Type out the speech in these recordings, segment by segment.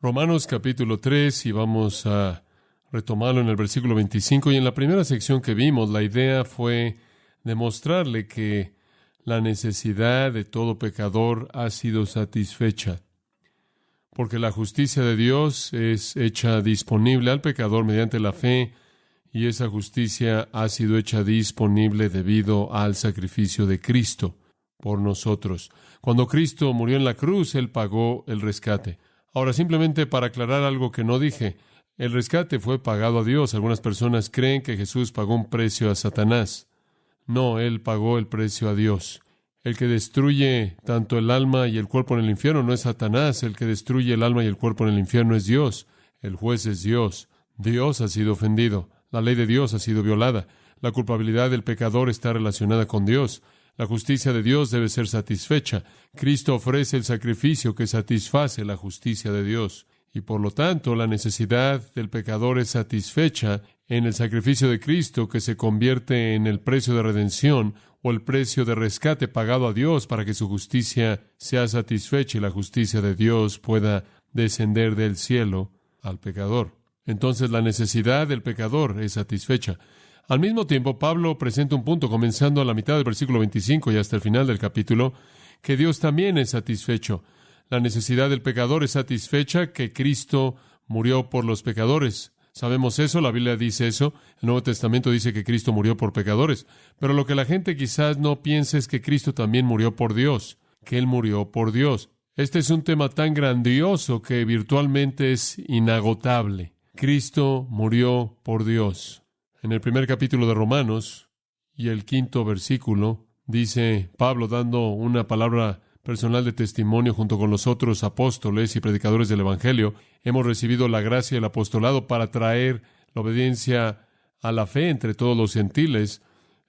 Romanos capítulo 3 y vamos a retomarlo en el versículo 25. Y en la primera sección que vimos, la idea fue demostrarle que la necesidad de todo pecador ha sido satisfecha, porque la justicia de Dios es hecha disponible al pecador mediante la fe, y esa justicia ha sido hecha disponible debido al sacrificio de Cristo por nosotros. Cuando Cristo murió en la cruz, Él pagó el rescate. Ahora, simplemente para aclarar algo que no dije, el rescate fue pagado a Dios. Algunas personas creen que Jesús pagó un precio a Satanás. No, Él pagó el precio a Dios. El que destruye tanto el alma y el cuerpo en el infierno no es Satanás. El que destruye el alma y el cuerpo en el infierno es Dios. El juez es Dios. Dios ha sido ofendido. La ley de Dios ha sido violada. La culpabilidad del pecador está relacionada con Dios. La justicia de Dios debe ser satisfecha. Cristo ofrece el sacrificio que satisface la justicia de Dios. Y por lo tanto, la necesidad del pecador es satisfecha en el sacrificio de Cristo, que se convierte en el precio de redención o el precio de rescate pagado a Dios para que su justicia sea satisfecha y la justicia de Dios pueda descender del cielo al pecador. Entonces, la necesidad del pecador es satisfecha. Al mismo tiempo, Pablo presenta un punto, comenzando a la mitad del versículo 25 y hasta el final del capítulo, que Dios también es satisfecho. La necesidad del pecador es satisfecha, que Cristo murió por los pecadores. Sabemos eso, la Biblia dice eso, el Nuevo Testamento dice que Cristo murió por pecadores. Pero lo que la gente quizás no piensa es que Cristo también murió por Dios, que Él murió por Dios. Este es un tema tan grandioso que virtualmente es inagotable. Cristo murió por Dios. En el primer capítulo de Romanos y el 5º versículo, dice Pablo, dando una palabra personal de testimonio junto con los otros apóstoles y predicadores del Evangelio, hemos recibido la gracia del apostolado para traer la obediencia a la fe entre todos los gentiles.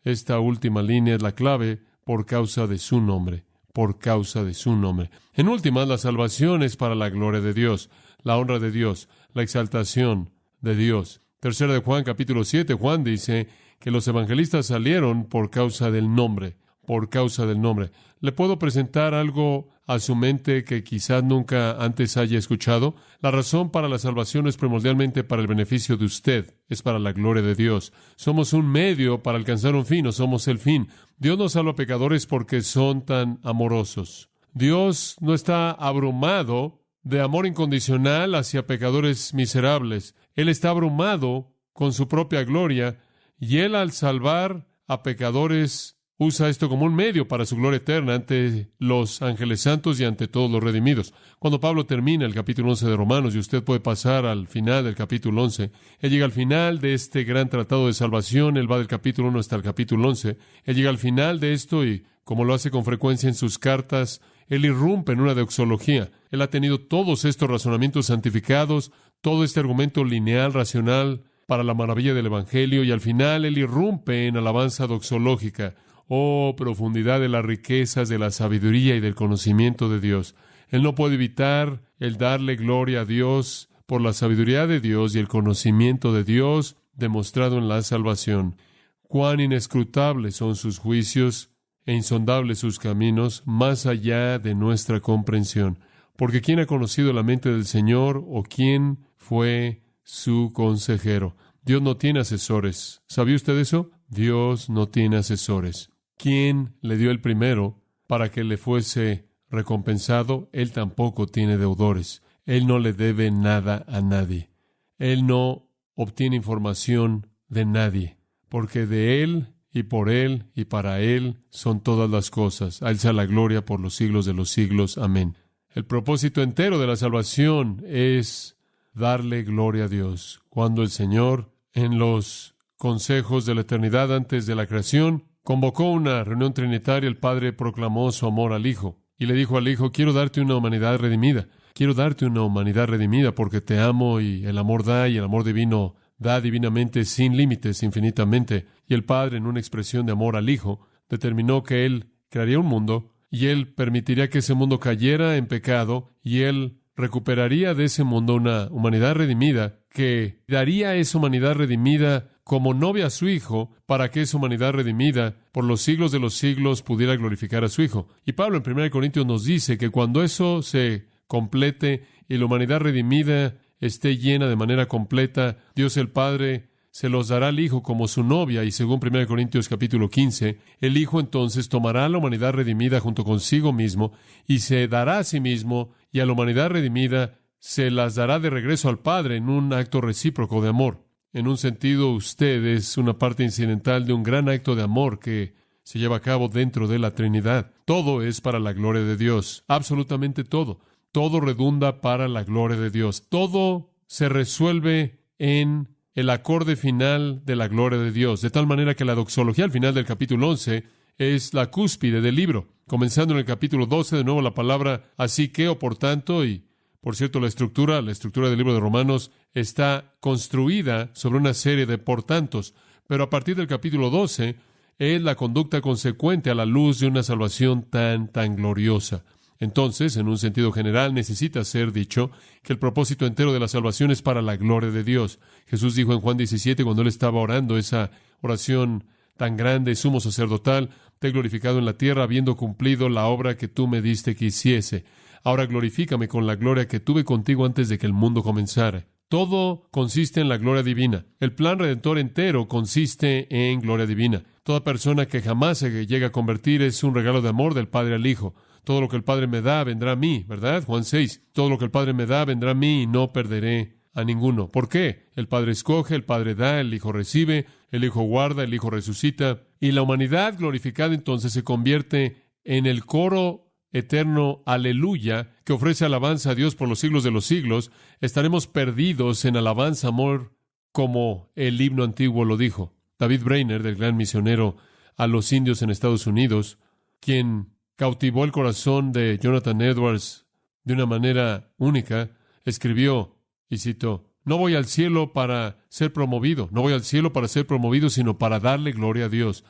Esta última línea es la clave: por causa de su nombre, por causa de su nombre. En últimas, la salvación es para la gloria de Dios, la honra de Dios, la exaltación de Dios. Tercera de Juan, capítulo 7, Juan dice que los evangelistas salieron por causa del nombre, por causa del nombre. ¿Le puedo presentar algo a su mente que quizás nunca antes haya escuchado? La razón para la salvación es primordialmente para el beneficio de usted, es para la gloria de Dios. Somos un medio para alcanzar un fin, no somos el fin. Dios no salva a pecadores porque son tan amorosos. Dios no está abrumado de amor incondicional hacia pecadores miserables. Él está abrumado con su propia gloria, y Él, al salvar a pecadores, usa esto como un medio para su gloria eterna ante los ángeles santos y ante todos los redimidos. Cuando Pablo termina el capítulo 11 de Romanos, y usted puede pasar al final del capítulo 11, él llega al final de este gran tratado de salvación. Él va del capítulo 1 hasta el capítulo 11. Él llega al final de esto y, como lo hace con frecuencia en sus cartas, él irrumpe en una doxología. Él ha tenido todos estos razonamientos santificados, todo este argumento lineal, racional, para la maravilla del Evangelio, y al final él irrumpe en alabanza doxológica. Oh, profundidad de las riquezas de la sabiduría y del conocimiento de Dios. Él no puede evitar el darle gloria a Dios por la sabiduría de Dios y el conocimiento de Dios demostrado en la salvación. Cuán inescrutables son sus juicios e insondables sus caminos, más allá de nuestra comprensión. Porque ¿quién ha conocido la mente del Señor, o quién fue su consejero? Dios no tiene asesores. ¿Sabía usted eso? Dios no tiene asesores. ¿Quién le dio el primero para que le fuese recompensado? Él tampoco tiene deudores. Él no le debe nada a nadie. Él no obtiene información de nadie, porque de Él y por Él y para Él son todas las cosas. A Él sea la gloria por los siglos de los siglos. Amén. El propósito entero de la salvación es darle gloria a Dios. Cuando el Señor, en los consejos de la eternidad antes de la creación, convocó una reunión trinitaria, el Padre proclamó su amor al Hijo y le dijo al Hijo: quiero darte una humanidad redimida. Quiero darte una humanidad redimida porque te amo, y el amor da, y el amor divino da divinamente, sin límites, infinitamente. Y el Padre, en una expresión de amor al Hijo, determinó que Él crearía un mundo, y Él permitiría que ese mundo cayera en pecado, y Él recuperaría de ese mundo una humanidad redimida, que daría a esa humanidad redimida como novia a su Hijo, para que esa humanidad redimida por los siglos de los siglos pudiera glorificar a su Hijo. Y Pablo en 1 Corintios nos dice que cuando eso se complete y la humanidad redimida esté llena de manera completa, Dios el Padre se los dará al Hijo como su novia, y según 1 Corintios capítulo 15, el Hijo entonces tomará a la humanidad redimida junto consigo mismo y se dará a sí mismo, y a la humanidad redimida se las dará de regreso al Padre en un acto recíproco de amor. En un sentido, usted es una parte incidental de un gran acto de amor que se lleva a cabo dentro de la Trinidad. Todo es para la gloria de Dios, absolutamente todo. Todo redunda para la gloria de Dios. Todo se resuelve en el acorde final de la gloria de Dios, de tal manera que la doxología al final del capítulo 11 es la cúspide del libro. Comenzando en el capítulo 12, de nuevo la palabra así que o por tanto, y por cierto la estructura del libro de Romanos está construida sobre una serie de por tantos, pero a partir del capítulo 12 es la conducta consecuente a la luz de una salvación tan gloriosa. Entonces, en un sentido general, necesita ser dicho que el propósito entero de la salvación es para la gloria de Dios. Jesús dijo en Juan 17, cuando Él estaba orando esa oración tan grande, sumo sacerdotal, te he glorificado en la tierra, habiendo cumplido la obra que tú me diste que hiciese. Ahora glorifícame con la gloria que tuve contigo antes de que el mundo comenzara. Todo consiste en la gloria divina. El plan redentor entero consiste en gloria divina. Toda persona que jamás se llega a convertir es un regalo de amor del Padre al Hijo. Todo lo que el Padre me da vendrá a mí, ¿verdad? Juan 6. Todo lo que el Padre me da vendrá a mí y no perderé a ninguno. ¿Por qué? El Padre escoge, el Padre da, el Hijo recibe, el Hijo guarda, el Hijo resucita. Y la humanidad glorificada entonces se convierte en el coro eterno aleluya que ofrece alabanza a Dios por los siglos de los siglos. Estaremos perdidos en alabanza, amor, como el himno antiguo lo dijo. David Brainerd, el gran misionero a los indios en Estados Unidos, quien cautivó el corazón de Jonathan Edwards de una manera única, escribió, y cito, no voy al cielo para ser promovido, no voy al cielo para ser promovido, sino para darle gloria a Dios.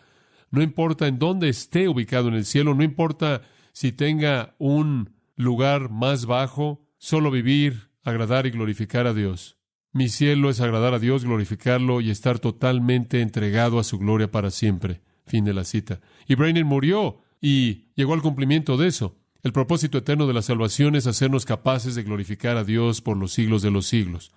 No importa en dónde esté ubicado en el cielo, no importa si tenga un lugar más bajo, solo vivir, agradar y glorificar a Dios. Mi cielo es agradar a Dios, glorificarlo y estar totalmente entregado a su gloria para siempre. Fin de la cita. Y Brainerd murió y llegó al cumplimiento de eso. El propósito eterno de la salvación es hacernos capaces de glorificar a Dios por los siglos de los siglos.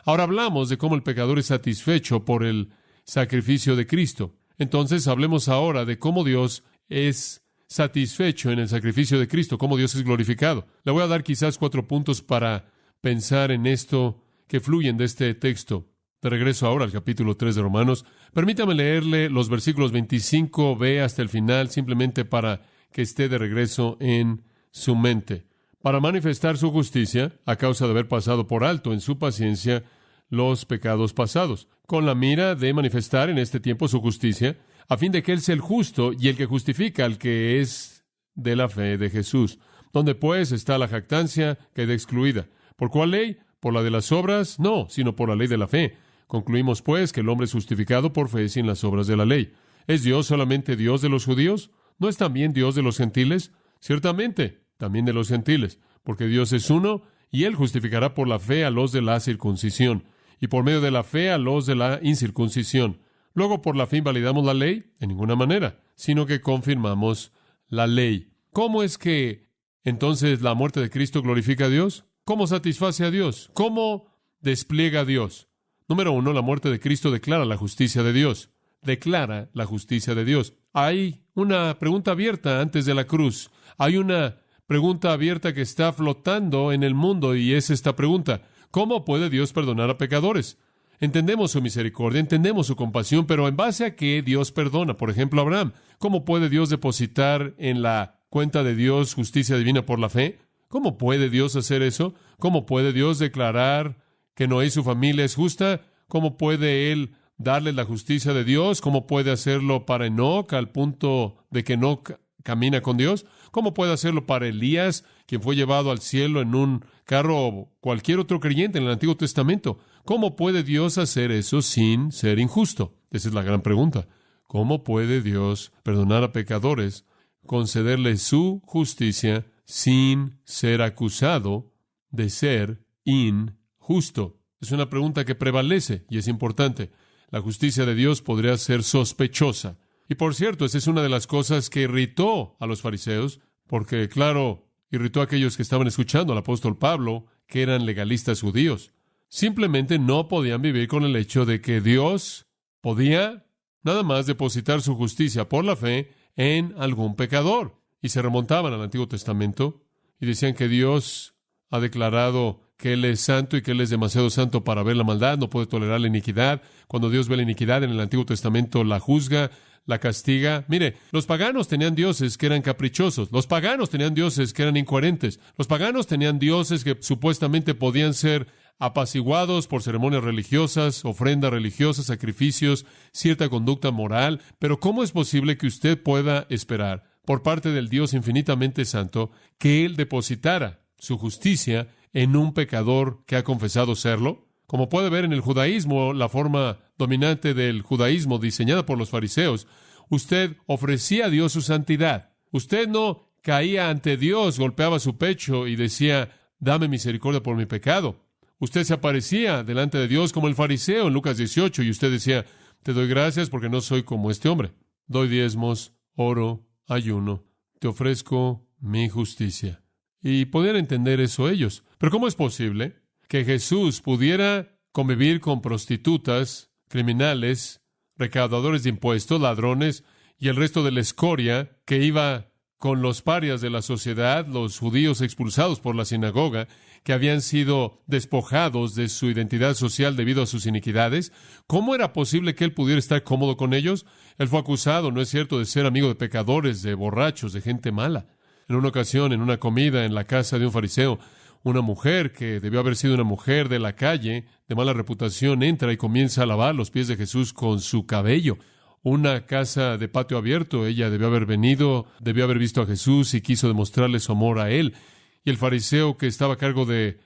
Ahora hablamos de cómo el pecador es satisfecho por el sacrificio de Cristo. Entonces hablemos ahora de cómo Dios es satisfecho en el sacrificio de Cristo, cómo Dios es glorificado. Le voy a dar quizás 4 puntos para pensar en esto que fluyen de este texto. De regreso ahora al capítulo 3 de Romanos. Permítame leerle los versículos 25b hasta el final, simplemente para que esté de regreso en su mente. Para manifestar su justicia, a causa de haber pasado por alto en su paciencia los pecados pasados, con la mira de manifestar en este tiempo su justicia, a fin de que Él sea el justo y el que justifica al que es de la fe de Jesús. ¿Dónde pues está la jactancia? Queda excluida. ¿Por cuál ley? ¿Por la de las obras? No, sino por la ley de la fe. Concluimos, pues, que el hombre es justificado por fe sin las obras de la ley. ¿Es Dios solamente Dios de los judíos? ¿No es también Dios de los gentiles? Ciertamente, también de los gentiles, porque Dios es uno, y Él justificará por la fe a los de la circuncisión, y por medio de la fe a los de la incircuncisión. Luego, ¿por la fe invalidamos la ley? En ninguna manera, sino que confirmamos la ley. ¿Cómo es que entonces la muerte de Cristo glorifica a Dios? ¿Cómo satisface a Dios? ¿Cómo despliega a Dios? Número 1, la muerte de Cristo declara la justicia de Dios. Declara la justicia de Dios. Hay una pregunta abierta antes de la cruz. Hay una pregunta abierta que está flotando en el mundo, y es esta pregunta: ¿cómo puede Dios perdonar a pecadores? Entendemos su misericordia, entendemos su compasión, pero ¿en base a qué Dios perdona? Por ejemplo, Abraham. ¿Cómo puede Dios depositar en la cuenta de Dios justicia divina por la fe? ¿Cómo puede Dios hacer eso? ¿Cómo puede Dios declarar que Noé y su familia es justa? ¿Cómo puede Él darle la justicia de Dios? ¿Cómo puede hacerlo para Enoc al punto de que Enoc camina con Dios? ¿Cómo puede hacerlo para Elías, quien fue llevado al cielo en un carro, o cualquier otro creyente en el Antiguo Testamento? ¿Cómo puede Dios hacer eso sin ser injusto? Esa es la gran pregunta. ¿Cómo puede Dios perdonar a pecadores, concederles su justicia sin ser acusado de ser injusto? Es una pregunta que prevalece y es importante. La justicia de Dios podría ser sospechosa. Y por cierto, esa es una de las cosas que irritó a los fariseos, porque, claro, irritó a aquellos que estaban escuchando al apóstol Pablo que eran legalistas judíos. Simplemente no podían vivir con el hecho de que Dios podía nada más depositar su justicia por la fe en algún pecador. Y se remontaban al Antiguo Testamento y decían que Dios ha declarado que Él es santo y que Él es demasiado santo para ver la maldad, no puede tolerar la iniquidad. Cuando Dios ve la iniquidad en el Antiguo Testamento, la juzga, la castiga. Mire, los paganos tenían dioses que eran caprichosos, los paganos tenían dioses que eran incoherentes, los paganos tenían dioses que supuestamente podían ser apaciguados por ceremonias religiosas, ofrendas religiosas, sacrificios, cierta conducta moral. Pero ¿cómo es posible que usted pueda esperar por parte del Dios infinitamente santo que Él depositara su justicia en un pecador que ha confesado serlo? Como puede ver en el judaísmo, la forma dominante del judaísmo diseñada por los fariseos, usted ofrecía a Dios su santidad. Usted no caía ante Dios, golpeaba su pecho y decía, dame misericordia por mi pecado. Usted se aparecía delante de Dios como el fariseo en Lucas 18 y usted decía, te doy gracias porque no soy como este hombre. Doy diezmos, oro, ayuno, te ofrezco mi justicia. Y podían entender eso ellos. Pero ¿cómo es posible que Jesús pudiera convivir con prostitutas, criminales, recaudadores de impuestos, ladrones y el resto de la escoria que iba con los parias de la sociedad, los judíos expulsados por la sinagoga, que habían sido despojados de su identidad social debido a sus iniquidades? ¿Cómo era posible que él pudiera estar cómodo con ellos? Él fue acusado, ¿no es cierto?, de ser amigo de pecadores, de borrachos, de gente mala. En una ocasión, en una comida en la casa de un fariseo, una mujer que debió haber sido una mujer de la calle, de mala reputación, entra y comienza a lavar los pies de Jesús con su cabello. Una casa de patio abierto, ella debió haber venido, debió haber visto a Jesús y quiso demostrarle su amor a él. Y el fariseo que estaba a cargo de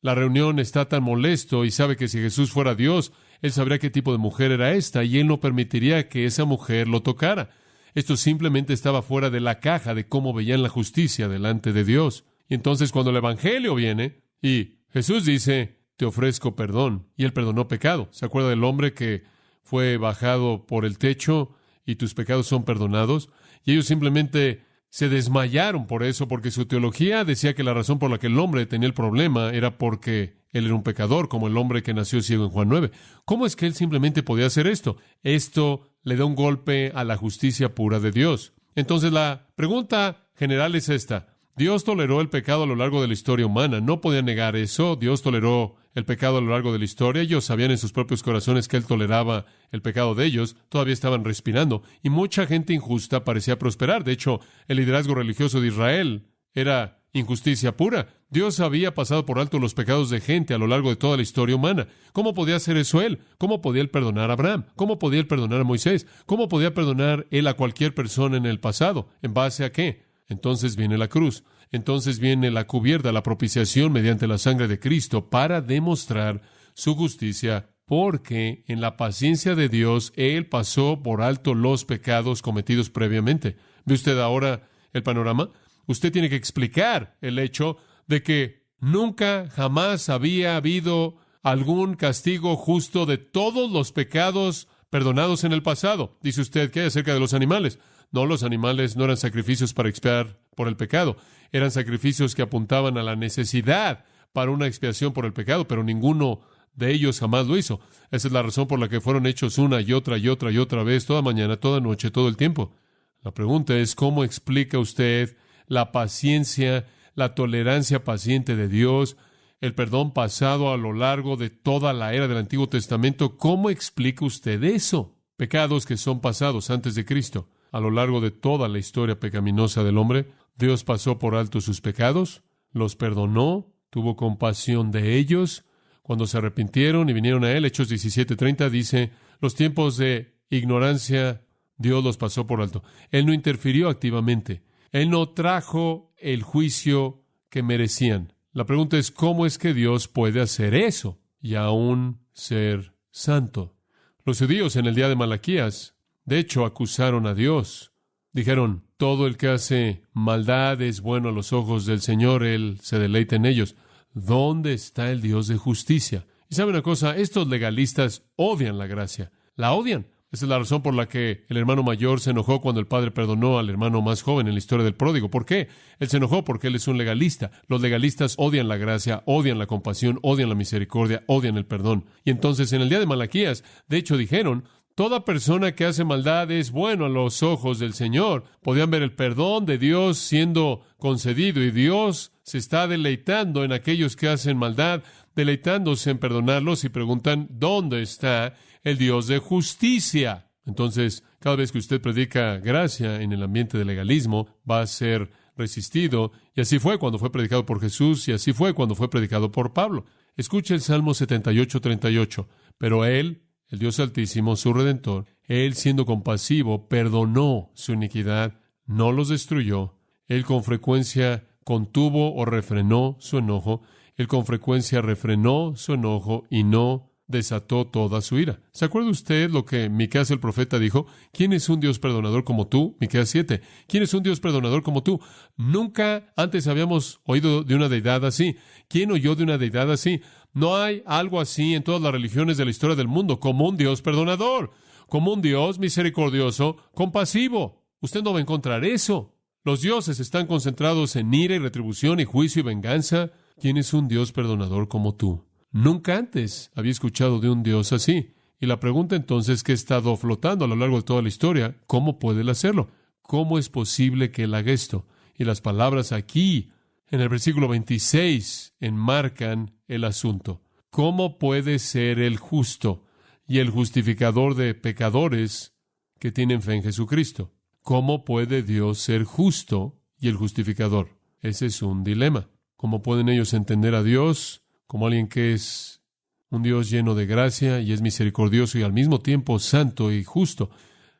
la reunión está tan molesto y sabe que si Jesús fuera Dios, él sabría qué tipo de mujer era esta y él no permitiría que esa mujer lo tocara. Esto simplemente estaba fuera de la caja de cómo veían la justicia delante de Dios. Y entonces cuando el Evangelio viene y Jesús dice, te ofrezco perdón, y él perdonó pecado. ¿Se acuerda del hombre que fue bajado por el techo y tus pecados son perdonados? Y ellos simplemente se desmayaron por eso, porque su teología decía que la razón por la que el hombre tenía el problema era porque él era un pecador, como el hombre que nació ciego en Juan 9. ¿Cómo es que él simplemente podía hacer esto? Esto le da un golpe a la justicia pura de Dios. Entonces la pregunta general es esta. Dios toleró el pecado a lo largo de la historia humana. No podía negar eso. Dios toleró el pecado a lo largo de la historia. Ellos sabían en sus propios corazones que Él toleraba el pecado de ellos. Todavía estaban respirando. Y mucha gente injusta parecía prosperar. De hecho, el liderazgo religioso de Israel era injusticia pura. Dios había pasado por alto los pecados de gente a lo largo de toda la historia humana. ¿Cómo podía hacer eso Él? ¿Cómo podía Él perdonar a Abraham? ¿Cómo podía Él perdonar a Moisés? ¿Cómo podía perdonar Él a cualquier persona en el pasado? ¿En base a qué? Entonces viene la cruz. Entonces viene la cubierta, la propiciación mediante la sangre de Cristo para demostrar su justicia, porque en la paciencia de Dios Él pasó por alto los pecados cometidos previamente. ¿Ve usted ahora el panorama? Usted tiene que explicar el hecho de que nunca, jamás había habido algún castigo justo de todos los pecados perdonados en el pasado. Dice usted, ¿qué hay acerca de los animales? No, los animales no eran sacrificios para expiar por el pecado. Eran sacrificios que apuntaban a la necesidad para una expiación por el pecado, pero ninguno de ellos jamás lo hizo. Esa es la razón por la que fueron hechos una y otra y otra y otra vez, toda mañana, toda noche, todo el tiempo. La pregunta es, ¿cómo explica usted la paciencia, la tolerancia paciente de Dios, el perdón pasado a lo largo de toda la era del Antiguo Testamento? ¿Cómo explica usted eso? Pecados que son pasados antes de Cristo. A lo largo de toda la historia pecaminosa del hombre, Dios pasó por alto sus pecados, los perdonó, tuvo compasión de ellos. Cuando se arrepintieron y vinieron a Él, Hechos 17:30 dice, los tiempos de ignorancia Dios los pasó por alto. Él no interfirió activamente. Él no trajo el juicio que merecían. La pregunta es, ¿cómo es que Dios puede hacer eso y aún ser santo? Los judíos en el día de Malaquías, de hecho, acusaron a Dios. Dijeron, todo el que hace maldad es bueno a los ojos del Señor, Él se deleita en ellos. ¿Dónde está el Dios de justicia? Y sabe una cosa, estos legalistas odian la gracia. La odian. Esa es la razón por la que el hermano mayor se enojó cuando el padre perdonó al hermano más joven en la historia del pródigo. ¿Por qué? Él se enojó porque él es un legalista. Los legalistas odian la gracia, odian la compasión, odian la misericordia, odian el perdón. Y entonces en el día de Malaquías, de hecho dijeron, toda persona que hace maldad es bueno a los ojos del Señor. Podían ver el perdón de Dios siendo concedido y Dios se está deleitando en aquellos que hacen maldad, deleitándose en perdonarlos y preguntan, ¿dónde está el Dios de justicia? Entonces, cada vez que usted predica gracia en el ambiente del legalismo, va a ser resistido. Y así fue cuando fue predicado por Jesús y así fue cuando fue predicado por Pablo. Escuche el Salmo 78:38. Pero Él, el Dios Altísimo, su Redentor, Él siendo compasivo, perdonó su iniquidad, no los destruyó. Él con frecuencia contuvo o refrenó su enojo. Él con frecuencia refrenó su enojo y no desató toda su ira. ¿Se acuerda usted lo que Miqueas el profeta dijo? ¿Quién es un Dios perdonador como tú? Miqueas 7. ¿Quién es un Dios perdonador como tú? Nunca antes habíamos oído de una deidad así. ¿Quién oyó de una deidad así? No hay algo así en todas las religiones de la historia del mundo, como un Dios perdonador, como un Dios misericordioso, compasivo. Usted no va a encontrar eso. Los dioses están concentrados en ira y retribución y juicio y venganza. ¿Quién es un Dios perdonador como tú? Nunca antes había escuchado de un Dios así. Y la pregunta entonces que ha estado flotando a lo largo de toda la historia, ¿cómo puede él hacerlo? ¿Cómo es posible que él haga esto? Y las palabras aquí, en el versículo 26, enmarcan el asunto. ¿Cómo puede ser el justo y el justificador de pecadores que tienen fe en Jesucristo? ¿Cómo puede Dios ser justo y el justificador? Ese es un dilema. ¿Cómo pueden ellos entender a Dios como alguien que es un Dios lleno de gracia y es misericordioso y al mismo tiempo santo y justo?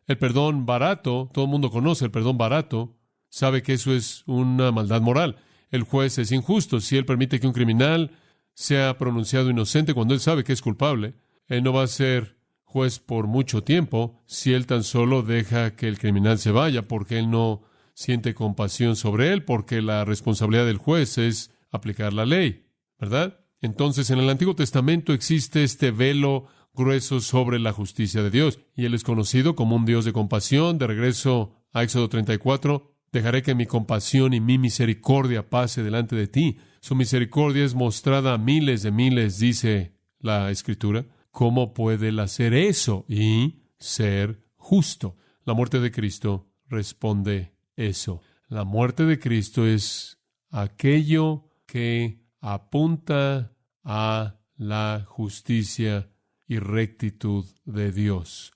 El perdón barato, todo el mundo conoce el perdón barato, sabe que eso es una maldad moral. El juez es injusto. Si él permite que un criminal sea pronunciado inocente cuando él sabe que es culpable, él no va a ser juez por mucho tiempo si él tan solo deja que el criminal se vaya, porque él no siente compasión sobre él, porque la responsabilidad del juez es aplicar la ley, ¿verdad? Entonces, en el Antiguo Testamento existe este velo grueso sobre la justicia de Dios, y Él es conocido como un Dios de compasión. De regreso a Éxodo 34, dejaré que mi compasión y mi misericordia pase delante de ti. Su misericordia es mostrada a miles de miles, dice la Escritura. ¿Cómo puede Él hacer eso y ser justo? La muerte de Cristo responde eso. La muerte de Cristo es aquello que apunta a la justicia y rectitud de Dios.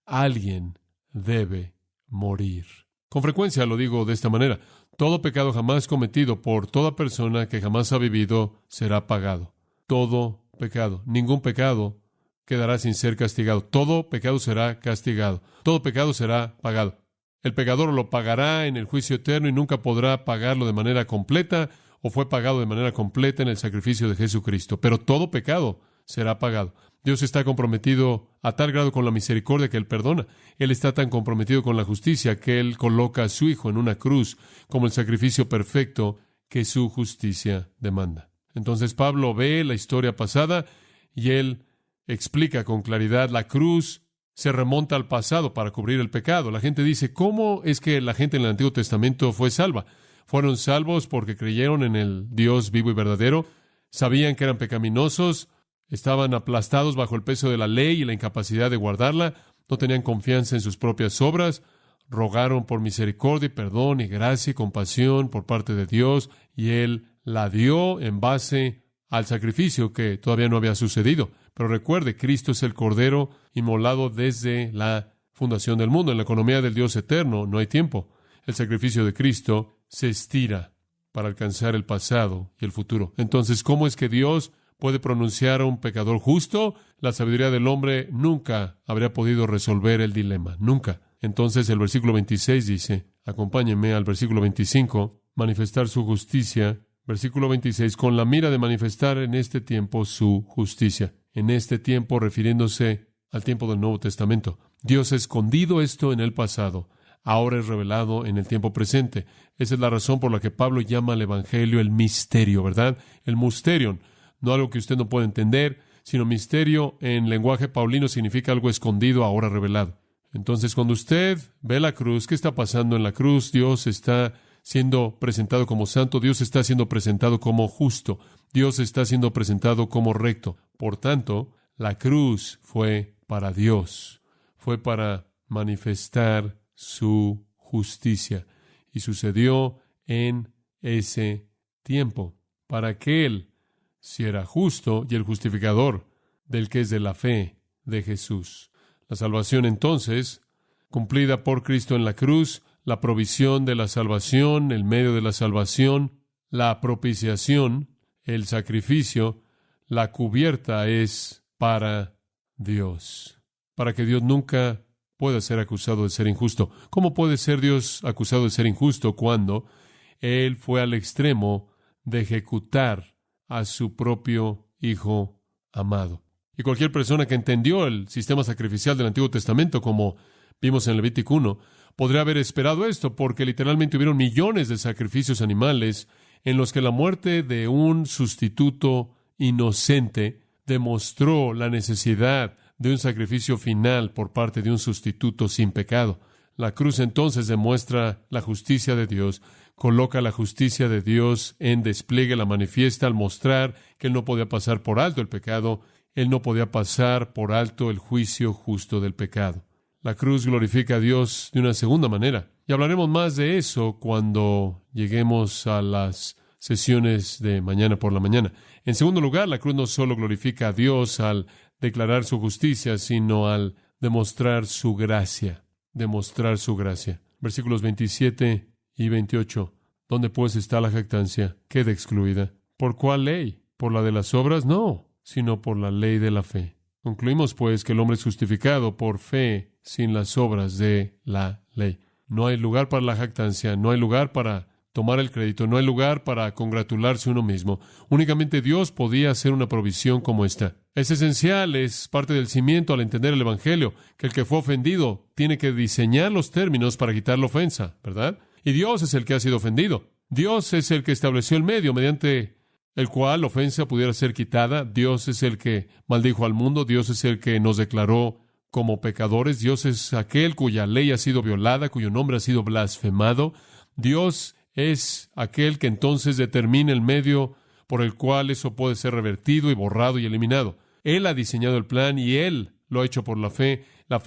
Alguien debe morir. Con frecuencia lo digo de esta manera. Todo pecado jamás cometido por toda persona que jamás ha vivido será pagado. Todo pecado. Ningún pecado quedará sin ser castigado. Todo pecado será castigado. Todo pecado será pagado. El pecador lo pagará en el juicio eterno y nunca podrá pagarlo de manera completa, o fue pagado de manera completa en el sacrificio de Jesucristo. Pero todo pecado será pagado. Dios está comprometido a tal grado con la misericordia que Él perdona. Él está tan comprometido con la justicia que Él coloca a su Hijo en una cruz como el sacrificio perfecto que su justicia demanda. Entonces Pablo ve la historia pasada y él explica con claridad la cruz se remonta al pasado para cubrir el pecado. La gente dice, ¿cómo es que la gente en el Antiguo Testamento fue salva? Fueron salvos porque creyeron en el Dios vivo y verdadero, sabían que eran pecaminosos, estaban aplastados bajo el peso de la ley y la incapacidad de guardarla, no tenían confianza en sus propias obras, rogaron por misericordia y perdón y gracia y compasión por parte de Dios, y Él la dio en base al sacrificio que todavía no había sucedido. Pero recuerde, Cristo es el Cordero inmolado desde la fundación del mundo. En la economía del Dios eterno no hay tiempo. El sacrificio de Cristo se estira para alcanzar el pasado y el futuro. Entonces, ¿cómo es que Dios puede pronunciar a un pecador justo? La sabiduría del hombre nunca habría podido resolver el dilema. Nunca. Entonces, el versículo 26 dice, acompáñenme al versículo 25, manifestar su justicia. Versículo 26, con la mira de manifestar en este tiempo su justicia. En este tiempo, refiriéndose al tiempo del Nuevo Testamento. Dios ha escondido esto en el pasado. Ahora es revelado en el tiempo presente. Esa es la razón por la que Pablo llama al Evangelio el misterio, ¿verdad? El mysterion. No algo que usted no puede entender, sino misterio en lenguaje paulino significa algo escondido, ahora revelado. Entonces, cuando usted ve la cruz, ¿qué está pasando en la cruz? Dios está siendo presentado como santo, Dios está siendo presentado como justo, Dios está siendo presentado como recto. Por tanto, la cruz fue para Dios, fue para manifestar su justicia. Y sucedió en ese tiempo, para que Él, si era justo y el justificador del que es de la fe de Jesús. La salvación entonces, cumplida por Cristo en la cruz, la provisión de la salvación, el medio de la salvación, la propiciación, el sacrificio, la cubierta es para Dios, para que Dios nunca pueda ser acusado de ser injusto. ¿Cómo puede ser Dios acusado de ser injusto cuando Él fue al extremo de ejecutar a su propio Hijo amado? Y cualquier persona que entendió el sistema sacrificial del Antiguo Testamento, como vimos en Levítico 1, podría haber esperado esto, porque literalmente hubieron millones de sacrificios animales en los que la muerte de un sustituto inocente demostró la necesidad de un sacrificio final por parte de un sustituto sin pecado. La cruz entonces demuestra la justicia de Dios, coloca la justicia de Dios en despliegue, la manifiesta al mostrar que Él no podía pasar por alto el pecado, Él no podía pasar por alto el juicio justo del pecado. La cruz glorifica a Dios de una segunda manera. Y hablaremos más de eso cuando lleguemos a las sesiones de mañana por la mañana. En segundo lugar, la cruz no solo glorifica a Dios al declarar su justicia, sino al demostrar su gracia. Demostrar su gracia. Versículos 27 y 28. ¿Dónde pues está la jactancia? Queda excluida. ¿Por cuál ley? ¿Por la de las obras? No, sino por la ley de la fe. Concluimos, pues, que el hombre es justificado por fe sin las obras de la ley. No hay lugar para la jactancia, no hay lugar para tomar el crédito, no hay lugar para congratularse uno mismo. Únicamente Dios podía hacer una provisión como esta. Es esencial, es parte del cimiento al entender el Evangelio, que el que fue ofendido tiene que diseñar los términos para quitar la ofensa, ¿verdad? Y Dios es el que ha sido ofendido. Dios es el que estableció el medio mediante el cual la ofensa pudiera ser quitada. Dios es el que maldijo al mundo. Dios es el que nos declaró como pecadores. Dios es aquel cuya ley ha sido violada, cuyo nombre ha sido blasfemado. Dios es aquel que entonces determina el medio por el cual eso puede ser revertido y borrado y eliminado. Él ha diseñado el plan y Él lo ha hecho por la fe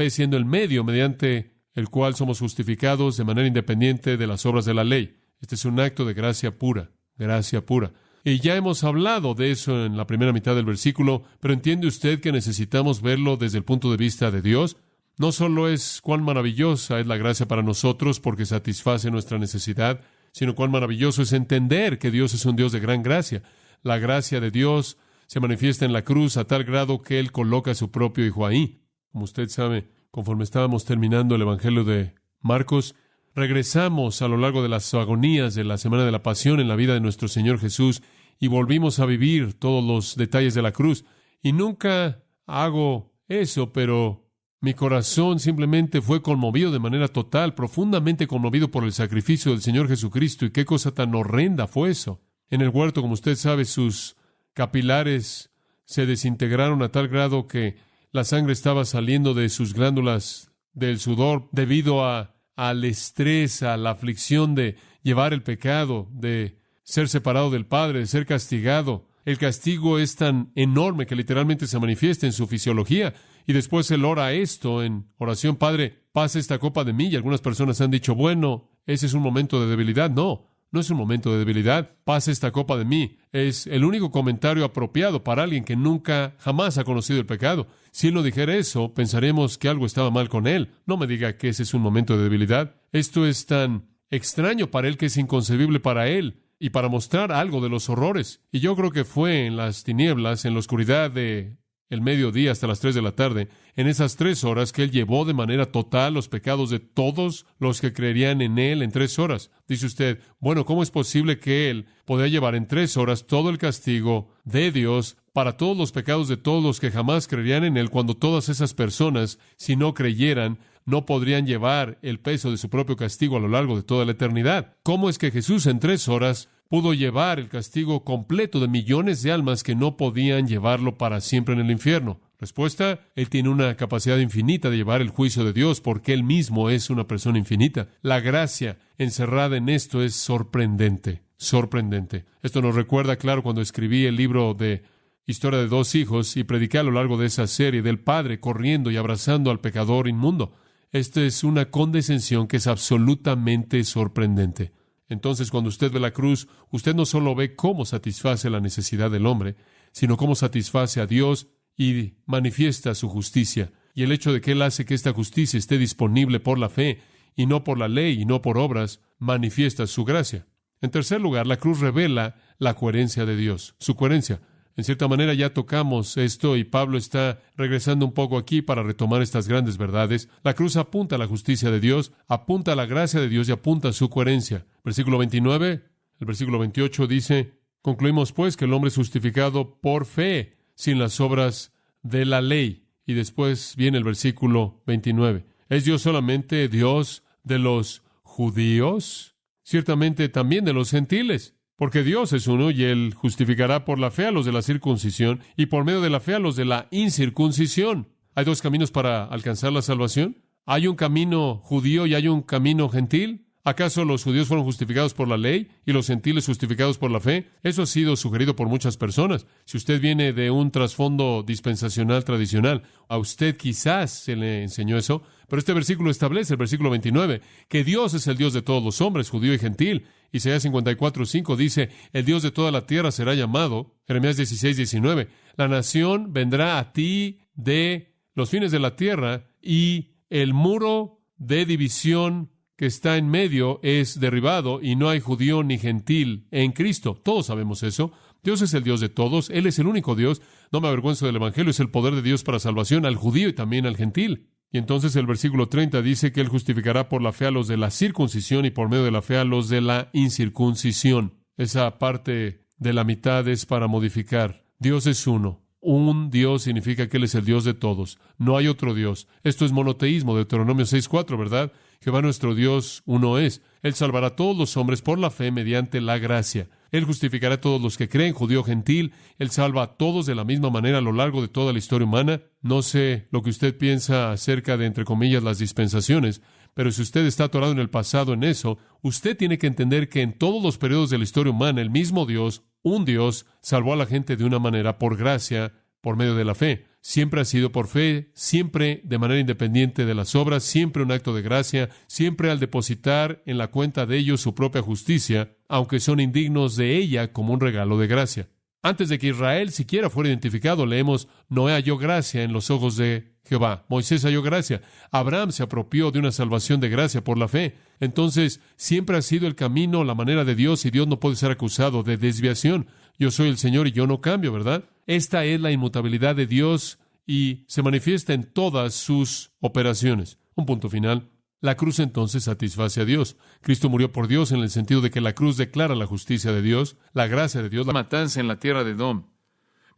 siendo el medio mediante el cual somos justificados de manera independiente de las obras de la ley. Este es un acto de gracia pura, gracia pura. Y ya hemos hablado de eso en la primera mitad del versículo, pero ¿entiende usted que necesitamos verlo desde el punto de vista de Dios? No solo es cuán maravillosa es la gracia para nosotros porque satisface nuestra necesidad, sino cuán maravilloso es entender que Dios es un Dios de gran gracia. La gracia de Dios se manifiesta en la cruz a tal grado que Él coloca a su propio Hijo ahí. Como usted sabe, conforme estábamos terminando el Evangelio de Marcos, regresamos a lo largo de las agonías de la Semana de la Pasión en la vida de nuestro Señor Jesús y volvimos a vivir todos los detalles de la cruz. Y nunca hago eso, pero mi corazón simplemente fue conmovido de manera total, profundamente conmovido por el sacrificio del Señor Jesucristo. Y qué cosa tan horrenda fue eso. En el huerto, como usted sabe, sus capilares se desintegraron a tal grado que la sangre estaba saliendo de sus glándulas del sudor debido al estrés, a la aflicción de llevar el pecado, de ser separado del Padre, de ser castigado. El castigo es tan enorme que literalmente se manifiesta en su fisiología. Y después Él ora esto en oración: Padre, pasa esta copa de mí. Y algunas personas han dicho, bueno, ese es un momento de debilidad. No, no es un momento de debilidad. Pasa esta copa de mí. Es el único comentario apropiado para alguien que nunca, jamás ha conocido el pecado. Si Él no dijera eso, pensaremos que algo estaba mal con Él. No me diga que ese es un momento de debilidad. Esto es tan extraño para Él que es inconcebible para Él, y para mostrar algo de los horrores. Y yo creo que fue en las tinieblas, en la oscuridad de el mediodía hasta las 3 de la tarde, en esas 3 horas que Él llevó de manera total los pecados de todos los que creerían en Él en 3 horas. Dice usted, bueno, ¿cómo es posible que Él podía llevar en 3 horas todo el castigo de Dios para todos los pecados de todos los que jamás creerían en Él, cuando todas esas personas, si no creyeran, no podrían llevar el peso de su propio castigo a lo largo de toda la eternidad? ¿Cómo es que Jesús en 3 horas pudo llevar el castigo completo de millones de almas que no podían llevarlo para siempre en el infierno? Respuesta, Él tiene una capacidad infinita de llevar el juicio de Dios porque Él mismo es una persona infinita. La gracia encerrada en esto es sorprendente, sorprendente. Esto nos recuerda, claro, cuando escribí el libro de Historia de dos hijos y prediqué a lo largo de esa serie del padre corriendo y abrazando al pecador inmundo. Esta es una condescensión que es absolutamente sorprendente. Entonces, cuando usted ve la cruz, usted no solo ve cómo satisface la necesidad del hombre, sino cómo satisface a Dios y manifiesta su justicia. Y el hecho de que Él hace que esta justicia esté disponible por la fe y no por la ley y no por obras, manifiesta su gracia. En tercer lugar, la cruz revela la coherencia de Dios, su coherencia. En cierta manera ya tocamos esto y Pablo está regresando un poco aquí para retomar estas grandes verdades. La cruz apunta a la justicia de Dios, apunta a la gracia de Dios y apunta a su coherencia. Versículo 29, el versículo 28 dice, concluimos pues que el hombre es justificado por fe, sin las obras de la ley. Y después viene el versículo 29. ¿Es Dios solamente Dios de los judíos? Ciertamente también de los gentiles. Porque Dios es uno y Él justificará por la fe a los de la circuncisión y por medio de la fe a los de la incircuncisión. ¿Hay dos caminos para alcanzar la salvación? ¿Hay un camino judío y hay un camino gentil? ¿Acaso los judíos fueron justificados por la ley y los gentiles justificados por la fe? Eso ha sido sugerido por muchas personas. Si usted viene de un trasfondo dispensacional tradicional, a usted quizás se le enseñó eso, pero este versículo establece, el versículo 29, que Dios es el Dios de todos los hombres, judío y gentil. Isaías 54:5 dice, el Dios de toda la tierra será llamado. Jeremías 16:19, la nación vendrá a ti de los fines de la tierra y el muro de división que está en medio es derribado y no hay judío ni gentil en Cristo. Todos sabemos eso. Dios es el Dios de todos. Él es el único Dios. No me avergüenzo del Evangelio. Es el poder de Dios para salvación al judío y también al gentil. Y entonces el versículo 30 dice que Él justificará por la fe a los de la circuncisión y por medio de la fe a los de la incircuncisión. Esa parte de la mitad es para modificar. Dios es uno. Un Dios significa que Él es el Dios de todos. No hay otro Dios. Esto es monoteísmo, Deuteronomio 6:4, ¿verdad? Jehová nuestro Dios uno es. Él salvará a todos los hombres por la fe mediante la gracia. Él justificará a todos los que creen, judío o gentil. Él salva a todos de la misma manera a lo largo de toda la historia humana. No sé lo que usted piensa acerca de, entre comillas, las dispensaciones, pero si usted está atorado en el pasado en eso, usted tiene que entender que en todos los periodos de la historia humana, el mismo Dios, un Dios, salvó a la gente de una manera por gracia, por medio de la fe. Siempre ha sido por fe, siempre de manera independiente de las obras, siempre un acto de gracia, siempre al depositar en la cuenta de ellos su propia justicia, aunque son indignos de ella como un regalo de gracia. Antes de que Israel siquiera fuera identificado, leemos, Noé halló gracia en los ojos de Jehová. Moisés halló gracia. Abraham se apropió de una salvación de gracia por la fe. Entonces, siempre ha sido el camino, la manera de Dios, y Dios no puede ser acusado de desviación. Yo soy el Señor y yo no cambio, ¿verdad? Esta es la inmutabilidad de Dios y se manifiesta en todas sus operaciones. Un punto final. La cruz entonces satisface a Dios. Cristo murió por Dios en el sentido de que la cruz declara la justicia de Dios, la gracia de Dios, la matanza en la tierra de Edom.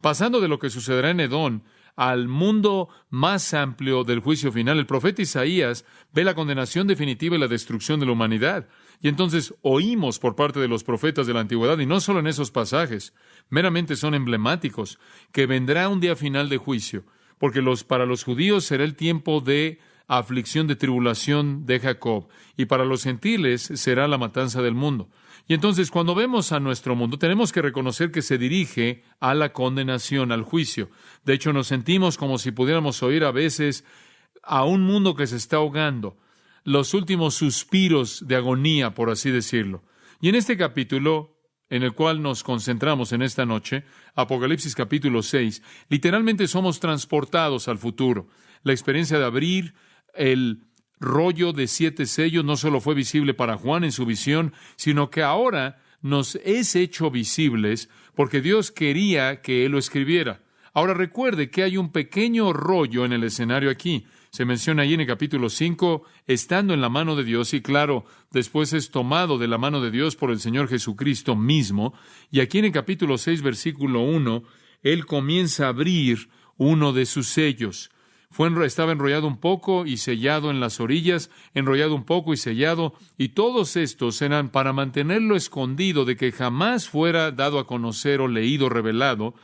Pasando de lo que sucederá en Edom al mundo más amplio del juicio final, el profeta Isaías ve la condenación definitiva y la destrucción de la humanidad. Y entonces oímos por parte de los profetas de la antigüedad, y no solo en esos pasajes, meramente son emblemáticos, que vendrá un día final de juicio, porque para los judíos será el tiempo de aflicción, de tribulación de Jacob, y para los gentiles será la matanza del mundo. Y entonces, cuando vemos a nuestro mundo, tenemos que reconocer que se dirige a la condenación, al juicio. De hecho, nos sentimos como si pudiéramos oír a veces a un mundo que se está ahogando, los últimos suspiros de agonía, por así decirlo. Y en este capítulo, en el cual nos concentramos en esta noche, Apocalipsis capítulo 6, literalmente somos transportados al futuro. La experiencia de abrir el rollo de 7 sellos no solo fue visible para Juan en su visión, sino que ahora nos es hecho visibles porque Dios quería que Él lo escribiera. Ahora recuerde que hay un pequeño rollo en el escenario aquí. Se menciona ahí en el capítulo 5, estando en la mano de Dios, y claro, después es tomado de la mano de Dios por el Señor Jesucristo mismo. Y aquí en el capítulo 6, versículo 1, Él comienza a abrir uno de sus sellos. Estaba enrollado un poco y sellado en las orillas, enrollado un poco y sellado, y todos estos eran para mantenerlo escondido de que jamás fuera dado a conocer o leído, revelado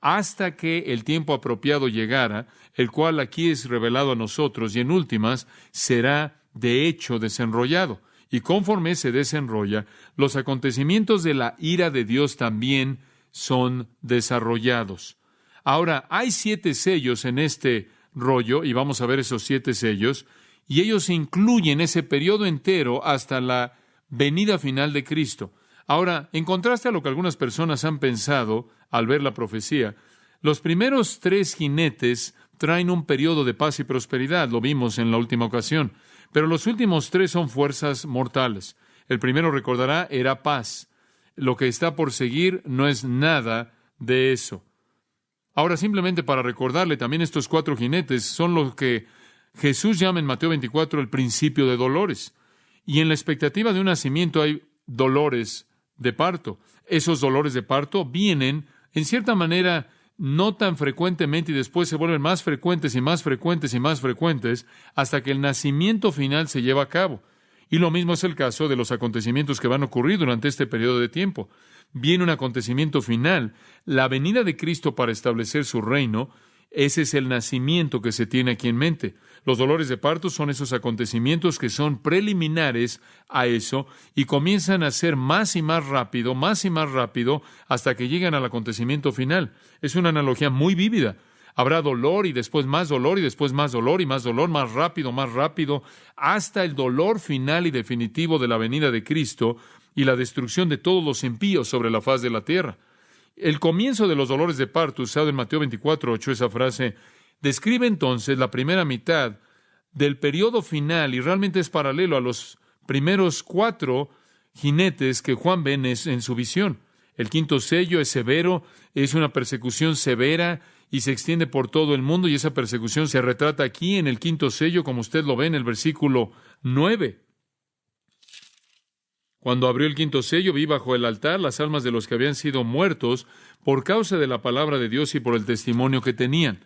hasta que el tiempo apropiado llegara, el cual aquí es revelado a nosotros, y en últimas será de hecho desenrollado. Y conforme se desenrolla, los acontecimientos de la ira de Dios también son desarrollados. Ahora, hay 7 sellos en este rollo, y vamos a ver esos 7 sellos, y ellos incluyen ese periodo entero hasta la venida final de Cristo. Ahora, en contraste a lo que algunas personas han pensado al ver la profecía, los primeros 3 jinetes traen un periodo de paz y prosperidad, lo vimos en la última ocasión, pero los últimos 3 son fuerzas mortales. El primero, recordará, era paz. Lo que está por seguir no es nada de eso. Ahora, simplemente para recordarle, también estos 4 jinetes son los que Jesús llama en Mateo 24 el principio de dolores. Y en la expectativa de un nacimiento hay dolores de parto. Esos dolores de parto vienen, en cierta manera, no tan frecuentemente y después se vuelven más frecuentes y más frecuentes y más frecuentes hasta que el nacimiento final se lleva a cabo. Y lo mismo es el caso de los acontecimientos que van a ocurrir durante este periodo de tiempo. Viene un acontecimiento final, la venida de Cristo para establecer su reino. Ese es el nacimiento que se tiene aquí en mente. Los dolores de parto son esos acontecimientos que son preliminares a eso y comienzan a ser más y más rápido, hasta que llegan al acontecimiento final. Es una analogía muy vívida. Habrá dolor y después más dolor y después más dolor y más dolor, más rápido, hasta el dolor final y definitivo de la venida de Cristo y la destrucción de todos los impíos sobre la faz de la tierra. El comienzo de los dolores de parto, usado en Mateo 24:8, esa frase, describe entonces la primera mitad del periodo final y realmente es paralelo a los primeros 4 jinetes que Juan ve en su visión. El 5º sello es severo, es una persecución severa y se extiende por todo el mundo, y esa persecución se retrata aquí en el 5º sello, como usted lo ve en el versículo 9. Cuando abrió el 5º sello, vi bajo el altar las almas de los que habían sido muertos por causa de la palabra de Dios y por el testimonio que tenían.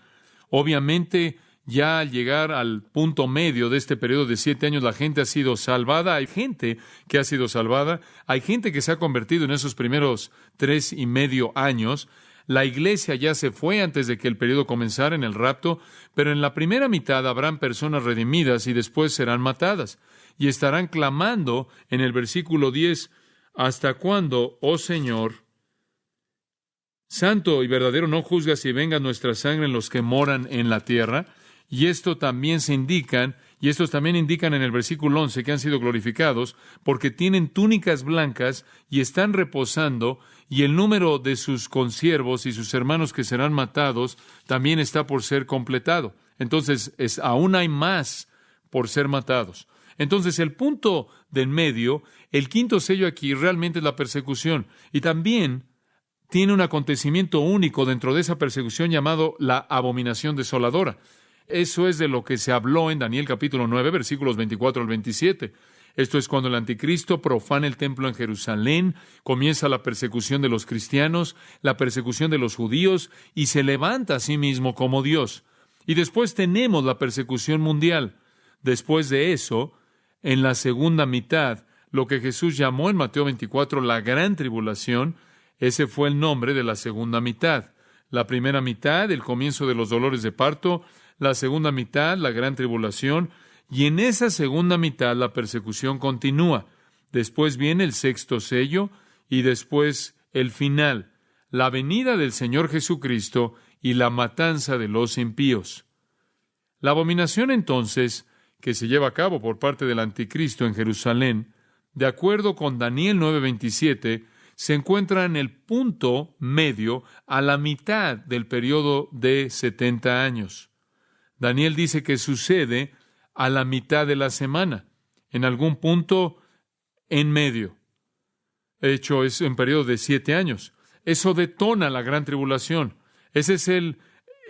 Obviamente, ya al llegar al punto medio de este periodo de 7 años, la gente ha sido salvada. Hay gente que ha sido salvada. Hay gente que se ha convertido en esos primeros 3.5 años. La iglesia ya se fue antes de que el periodo comenzara en el rapto, pero en la primera mitad habrán personas redimidas y después serán matadas. Y estarán clamando en el versículo 10, ¿hasta cuándo, oh Señor, santo y verdadero, no juzgas y venga nuestra sangre en los que moran en la tierra? Y estos también indican en el versículo 11 que han sido glorificados porque tienen túnicas blancas y están reposando, y el número de sus consiervos y sus hermanos que serán matados también está por ser completado. Entonces, aún hay más por ser matados. Entonces, el punto del medio, el 5º sello aquí, realmente es la persecución. Y también tiene un acontecimiento único dentro de esa persecución llamado la abominación desoladora. Eso es de lo que se habló en Daniel capítulo 9, versículos 24 al 27. Esto es cuando el anticristo profana el templo en Jerusalén, comienza la persecución de los cristianos, la persecución de los judíos, y se levanta a sí mismo como Dios. Y después tenemos la persecución mundial. Después de eso, en la segunda mitad, lo que Jesús llamó en Mateo 24 la gran tribulación, ese fue el nombre de la segunda mitad. La primera mitad, el comienzo de los dolores de parto; la segunda mitad, la gran tribulación; y en esa segunda mitad la persecución continúa. Después viene el 6º sello y después el final, la venida del Señor Jesucristo y la matanza de los impíos. La abominación entonces que se lleva a cabo por parte del anticristo en Jerusalén, de acuerdo con Daniel 9:27, se encuentra en el punto medio a la mitad del periodo de 70 años. Daniel dice que sucede a la mitad de la semana, en algún punto en medio. De hecho, es en periodo de 7 años. Eso detona la gran tribulación. Ese es el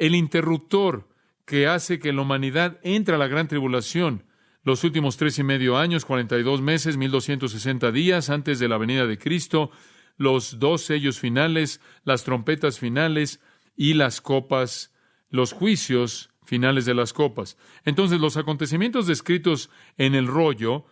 interruptor que hace que la humanidad entre a la gran tribulación. Los últimos 3.5 años, 42 meses, 1,260 días antes de la venida de Cristo, los 2 sellos finales, las trompetas finales y las copas, los juicios finales de las copas. Entonces, los acontecimientos descritos en el rollo,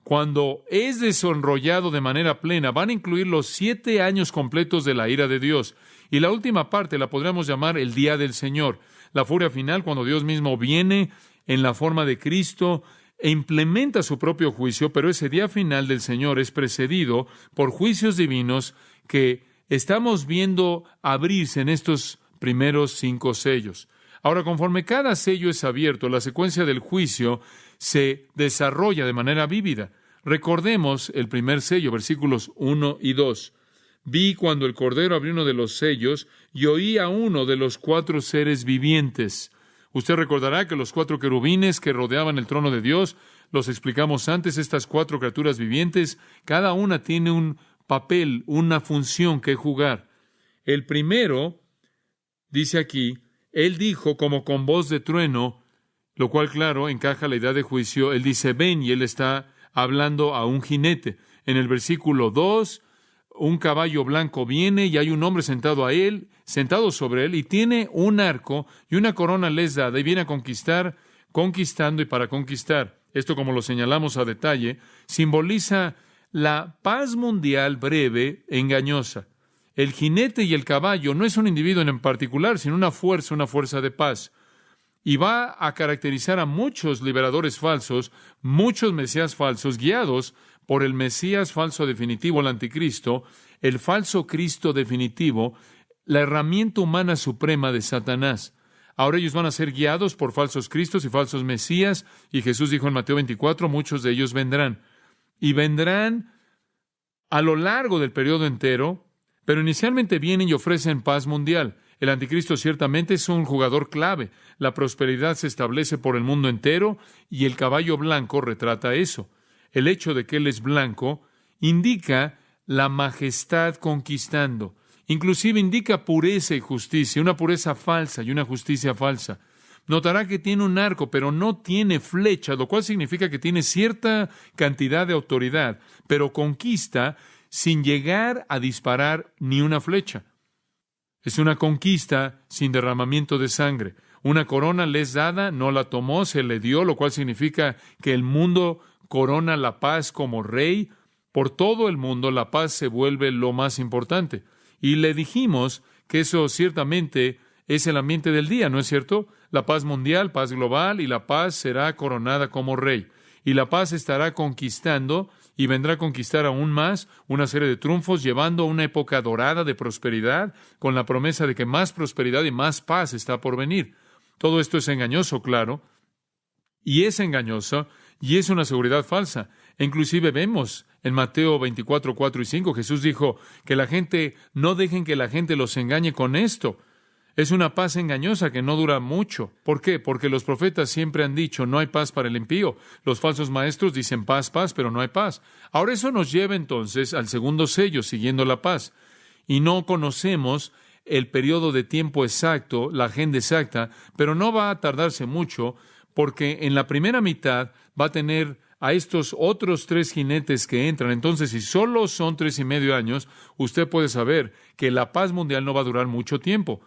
cuando es desenrollado de manera plena, van a incluir los 7 años completos de la ira de Dios. Y la última parte la podríamos llamar el día del Señor, la furia final cuando Dios mismo viene en la forma de Cristo e implementa su propio juicio, pero ese día final del Señor es precedido por juicios divinos que estamos viendo abrirse en estos primeros 5 sellos. Ahora, conforme cada sello es abierto, la secuencia del juicio se desarrolla de manera vívida. Recordemos el primer sello, versículos 1 y 2. Vi cuando el Cordero abrió uno de los sellos y oí a uno de los 4 seres vivientes. Usted recordará que los 4 querubines que rodeaban el trono de Dios, los explicamos antes, estas 4 criaturas vivientes, cada una tiene un papel, una función que jugar. El primero, dice aquí, él dijo como con voz de trueno, lo cual, claro, encaja la idea de juicio. Él dice, ven, y él está hablando a un jinete. En el versículo 2, un caballo blanco viene y hay un hombre sentado sobre él, y tiene un arco y una corona les dada, y viene a conquistar, conquistando y para conquistar. Esto, como lo señalamos a detalle, simboliza la paz mundial breve e engañosa. El jinete y el caballo no es un individuo en particular, sino una fuerza de paz. Y va a caracterizar a muchos liberadores falsos, muchos mesías falsos, guiados por el Mesías falso definitivo, el anticristo, el falso Cristo definitivo, la herramienta humana suprema de Satanás. Ahora ellos van a ser guiados por falsos cristos y falsos mesías, y Jesús dijo en Mateo 24, muchos de ellos vendrán. Y vendrán a lo largo del periodo entero, pero inicialmente vienen y ofrecen paz mundial. El anticristo ciertamente es un jugador clave. La prosperidad se establece por el mundo entero y el caballo blanco retrata eso. El hecho de que él es blanco indica la majestad conquistando. Inclusive indica pureza y justicia, una pureza falsa y una justicia falsa. Notará que tiene un arco, pero no tiene flecha, lo cual significa que tiene cierta cantidad de autoridad, pero conquista sin llegar a disparar ni una flecha. Es una conquista sin derramamiento de sangre. Una corona le es dada, no la tomó, se le dio, lo cual significa que el mundo corona la paz como rey. Por todo el mundo la paz se vuelve lo más importante. Y le dijimos que eso ciertamente es el ambiente del día, ¿no es cierto? La paz mundial, paz global, y la paz será coronada como rey. Y la paz estará conquistando y vendrá a conquistar aún más una serie de triunfos, llevando a una época dorada de prosperidad, con la promesa de que más prosperidad y más paz está por venir. Todo esto es engañoso, claro, y es engañoso, y es una seguridad falsa. E inclusive vemos en Mateo 24, 4 y 5, Jesús dijo que no dejen que la gente los engañe con esto. Es una paz engañosa que no dura mucho. ¿Por qué? Porque los profetas siempre han dicho, no hay paz para el impío. Los falsos maestros dicen paz, paz, pero no hay paz. Ahora eso nos lleva entonces al segundo sello, siguiendo la paz. Y no conocemos el periodo de tiempo exacto, la agenda exacta, pero no va a tardarse mucho, porque en la primera mitad va a tener a estos otros 3 jinetes que entran. Entonces, si solo son 3.5 años, usted puede saber que la paz mundial no va a durar mucho tiempo.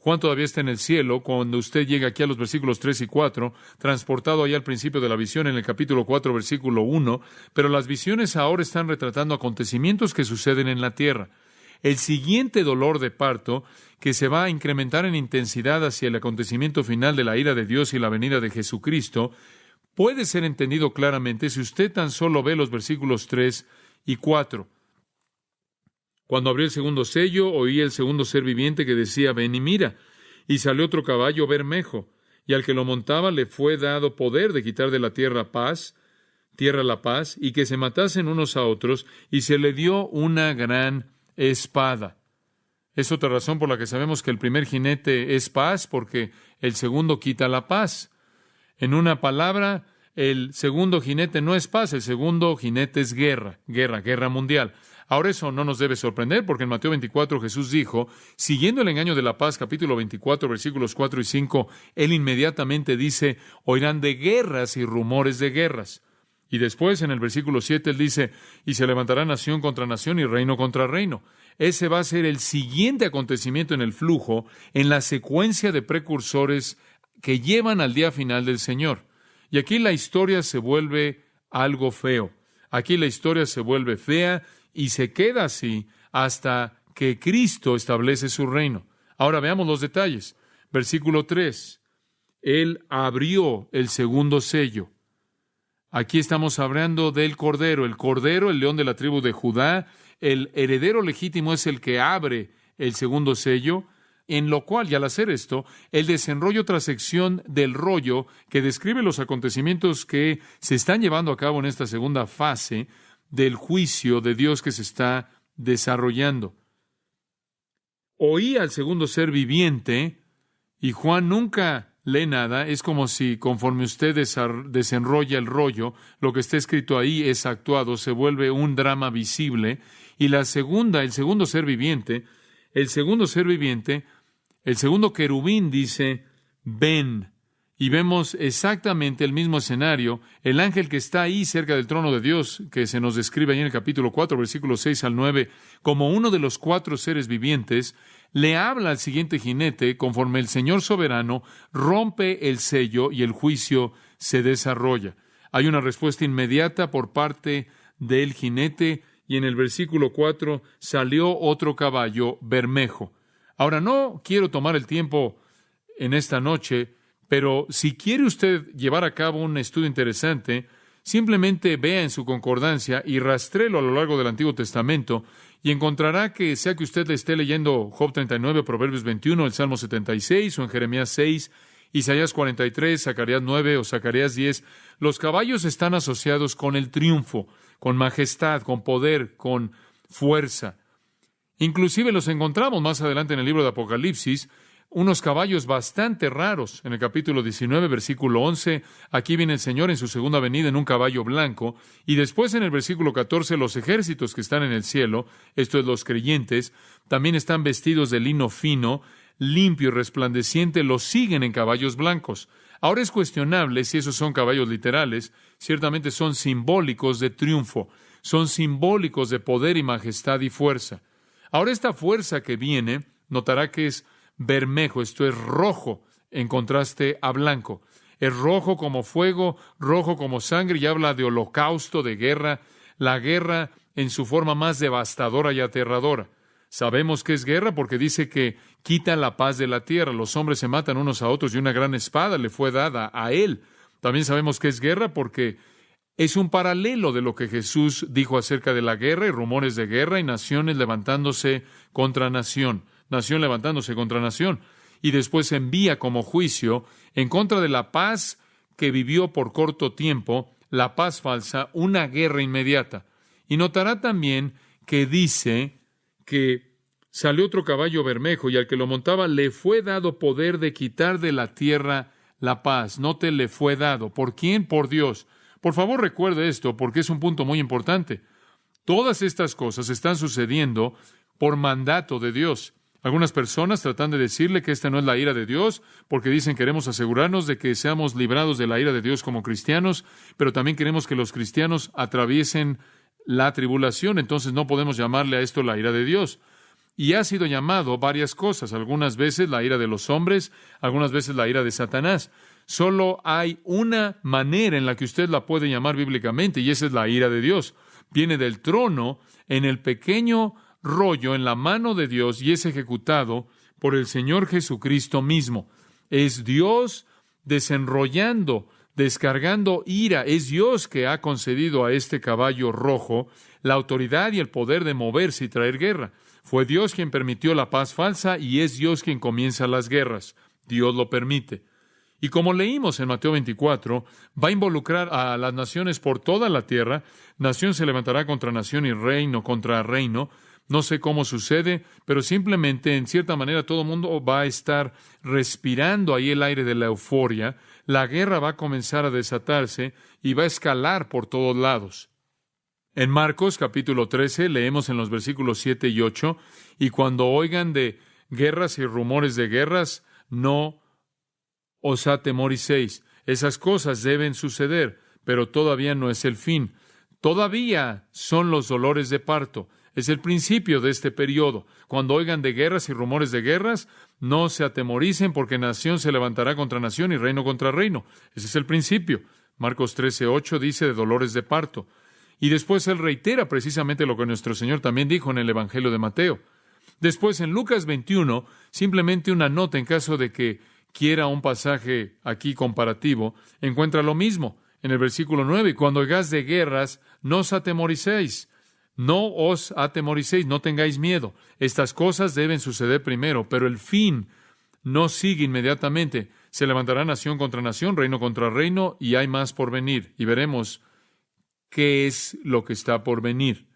Juan todavía está en el cielo cuando usted llega aquí a los versículos 3 y 4, transportado allá al principio de la visión en el capítulo 4, versículo 1, pero las visiones ahora están retratando acontecimientos que suceden en la tierra. El siguiente dolor de parto, que se va a incrementar en intensidad hacia el acontecimiento final de la ira de Dios y la venida de Jesucristo, puede ser entendido claramente si usted tan solo ve los versículos 3 y 4. Cuando abrió el segundo sello, oí el segundo ser viviente que decía, ven y mira. Y salió otro caballo bermejo, y al que lo montaba le fue dado poder de quitar de la tierra la paz, y que se matasen unos a otros, y se le dio una gran espada. Es otra razón por la que sabemos que el primer jinete es paz, porque el segundo quita la paz. En una palabra, el segundo jinete no es paz, el segundo jinete es guerra mundial. Ahora eso no nos debe sorprender, porque en Mateo 24 Jesús dijo, siguiendo el engaño de la paz, capítulo 24, versículos 4 y 5, Él inmediatamente dice, oirán de guerras y rumores de guerras. Y después, en el versículo 7, Él dice, y se levantará nación contra nación y reino contra reino. Ese va a ser el siguiente acontecimiento en el flujo, en la secuencia de precursores que llevan al día final del Señor. Y aquí la historia se vuelve algo feo. Aquí la historia se vuelve fea, y se queda así hasta que Cristo establece su reino. Ahora veamos los detalles. Versículo 3. Él abrió el segundo sello. Aquí estamos hablando del Cordero. El Cordero, el león de la tribu de Judá, el heredero legítimo es el que abre el segundo sello, en lo cual, y al hacer esto, él desenrolla otra sección del rollo que describe los acontecimientos que se están llevando a cabo en esta segunda fase del juicio de Dios que se está desarrollando. Oí al segundo ser viviente, y Juan nunca lee nada. Es como si, conforme usted desenrolla el rollo, lo que está escrito ahí es actuado, se vuelve un drama visible. Y el segundo ser viviente, el segundo querubín dice, ven. Y vemos exactamente el mismo escenario. El ángel que está ahí cerca del trono de Dios, que se nos describe ahí en el capítulo 4, versículos 6 al 9, como uno de los 4 seres vivientes, le habla al siguiente jinete conforme el Señor soberano rompe el sello y el juicio se desarrolla. Hay una respuesta inmediata por parte del jinete, y en el versículo 4 salió otro caballo bermejo. Ahora, no quiero tomar el tiempo en esta noche, pero si quiere usted llevar a cabo un estudio interesante, simplemente vea en su concordancia y rastréelo a lo largo del Antiguo Testamento y encontrará que, sea que usted le esté leyendo Job 39, Proverbios 21, el Salmo 76, o en Jeremías 6, Isaías 43, Zacarías 9 o Zacarías 10, los caballos están asociados con el triunfo, con majestad, con poder, con fuerza. Inclusive los encontramos más adelante en el libro de Apocalipsis, unos caballos bastante raros. En el capítulo 19, versículo 11, aquí viene el Señor en su segunda venida en un caballo blanco, y después en el versículo 14, los ejércitos que están en el cielo, esto es los creyentes, también están vestidos de lino fino, limpio y resplandeciente, los siguen en caballos blancos. Ahora es cuestionable si esos son caballos literales, ciertamente son simbólicos de triunfo, son simbólicos de poder y majestad y fuerza. Ahora esta fuerza que viene, notará que es bermejo, esto es rojo, en contraste a blanco. Es rojo como fuego, rojo como sangre, y habla de holocausto, de guerra, la guerra en su forma más devastadora y aterradora. Sabemos que es guerra porque dice que quita la paz de la tierra, los hombres se matan unos a otros y una gran espada le fue dada a él. También sabemos que es guerra porque es un paralelo de lo que Jesús dijo acerca de la guerra y rumores de guerra y naciones levantándose contra nación levantándose contra nación, y después envía como juicio en contra de la paz que vivió por corto tiempo, la paz falsa, una guerra inmediata. Y notará también que dice que salió otro caballo bermejo y al que lo montaba le fue dado poder de quitar de la tierra la paz. Note, le fue dado. ¿Por quién? Por Dios. Por favor, recuerde esto porque es un punto muy importante. Todas estas cosas están sucediendo por mandato de Dios. Algunas personas tratan de decirle que esta no es la ira de Dios, porque dicen queremos asegurarnos de que seamos librados de la ira de Dios como cristianos, pero también queremos que los cristianos atraviesen la tribulación, entonces no podemos llamarle a esto la ira de Dios. Y ha sido llamado varias cosas, algunas veces la ira de los hombres, algunas veces la ira de Satanás. Solo hay una manera en la que usted la puede llamar bíblicamente, y esa es la ira de Dios. Viene del trono en el pequeño rollo en la mano de Dios y es ejecutado por el Señor Jesucristo mismo. Es Dios desenrollando, descargando ira. Es Dios que ha concedido a este caballo rojo la autoridad y el poder de moverse y traer guerra. Fue Dios quien permitió la paz falsa y es Dios quien comienza las guerras. Dios lo permite. Y como leímos en Mateo 24, va a involucrar a las naciones por toda la tierra. Nación se levantará contra nación y reino contra reino. No sé cómo sucede, pero simplemente, en cierta manera, todo el mundo va a estar respirando ahí el aire de la euforia. La guerra va a comenzar a desatarse y va a escalar por todos lados. En Marcos capítulo 13 leemos en los versículos 7 y 8, y cuando oigan de guerras y rumores de guerras, no os atemoricéis. Esas cosas deben suceder, pero todavía no es el fin. Todavía son los dolores de parto. Es el principio de este periodo. Cuando oigan de guerras y rumores de guerras, no se atemoricen porque nación se levantará contra nación y reino contra reino. Ese es el principio. Marcos 13:8 dice de dolores de parto. Y después él reitera precisamente lo que nuestro Señor también dijo en el Evangelio de Mateo. Después, en Lucas 21, simplemente una nota en caso de que quiera un pasaje aquí comparativo, encuentra lo mismo. En el versículo 9, cuando oigáis de guerras, no os atemoricéis. No os atemoricéis, no tengáis miedo. Estas cosas deben suceder primero, pero el fin no sigue inmediatamente. Se levantará nación contra nación, reino contra reino, y hay más por venir. Y veremos qué es lo que está por venir.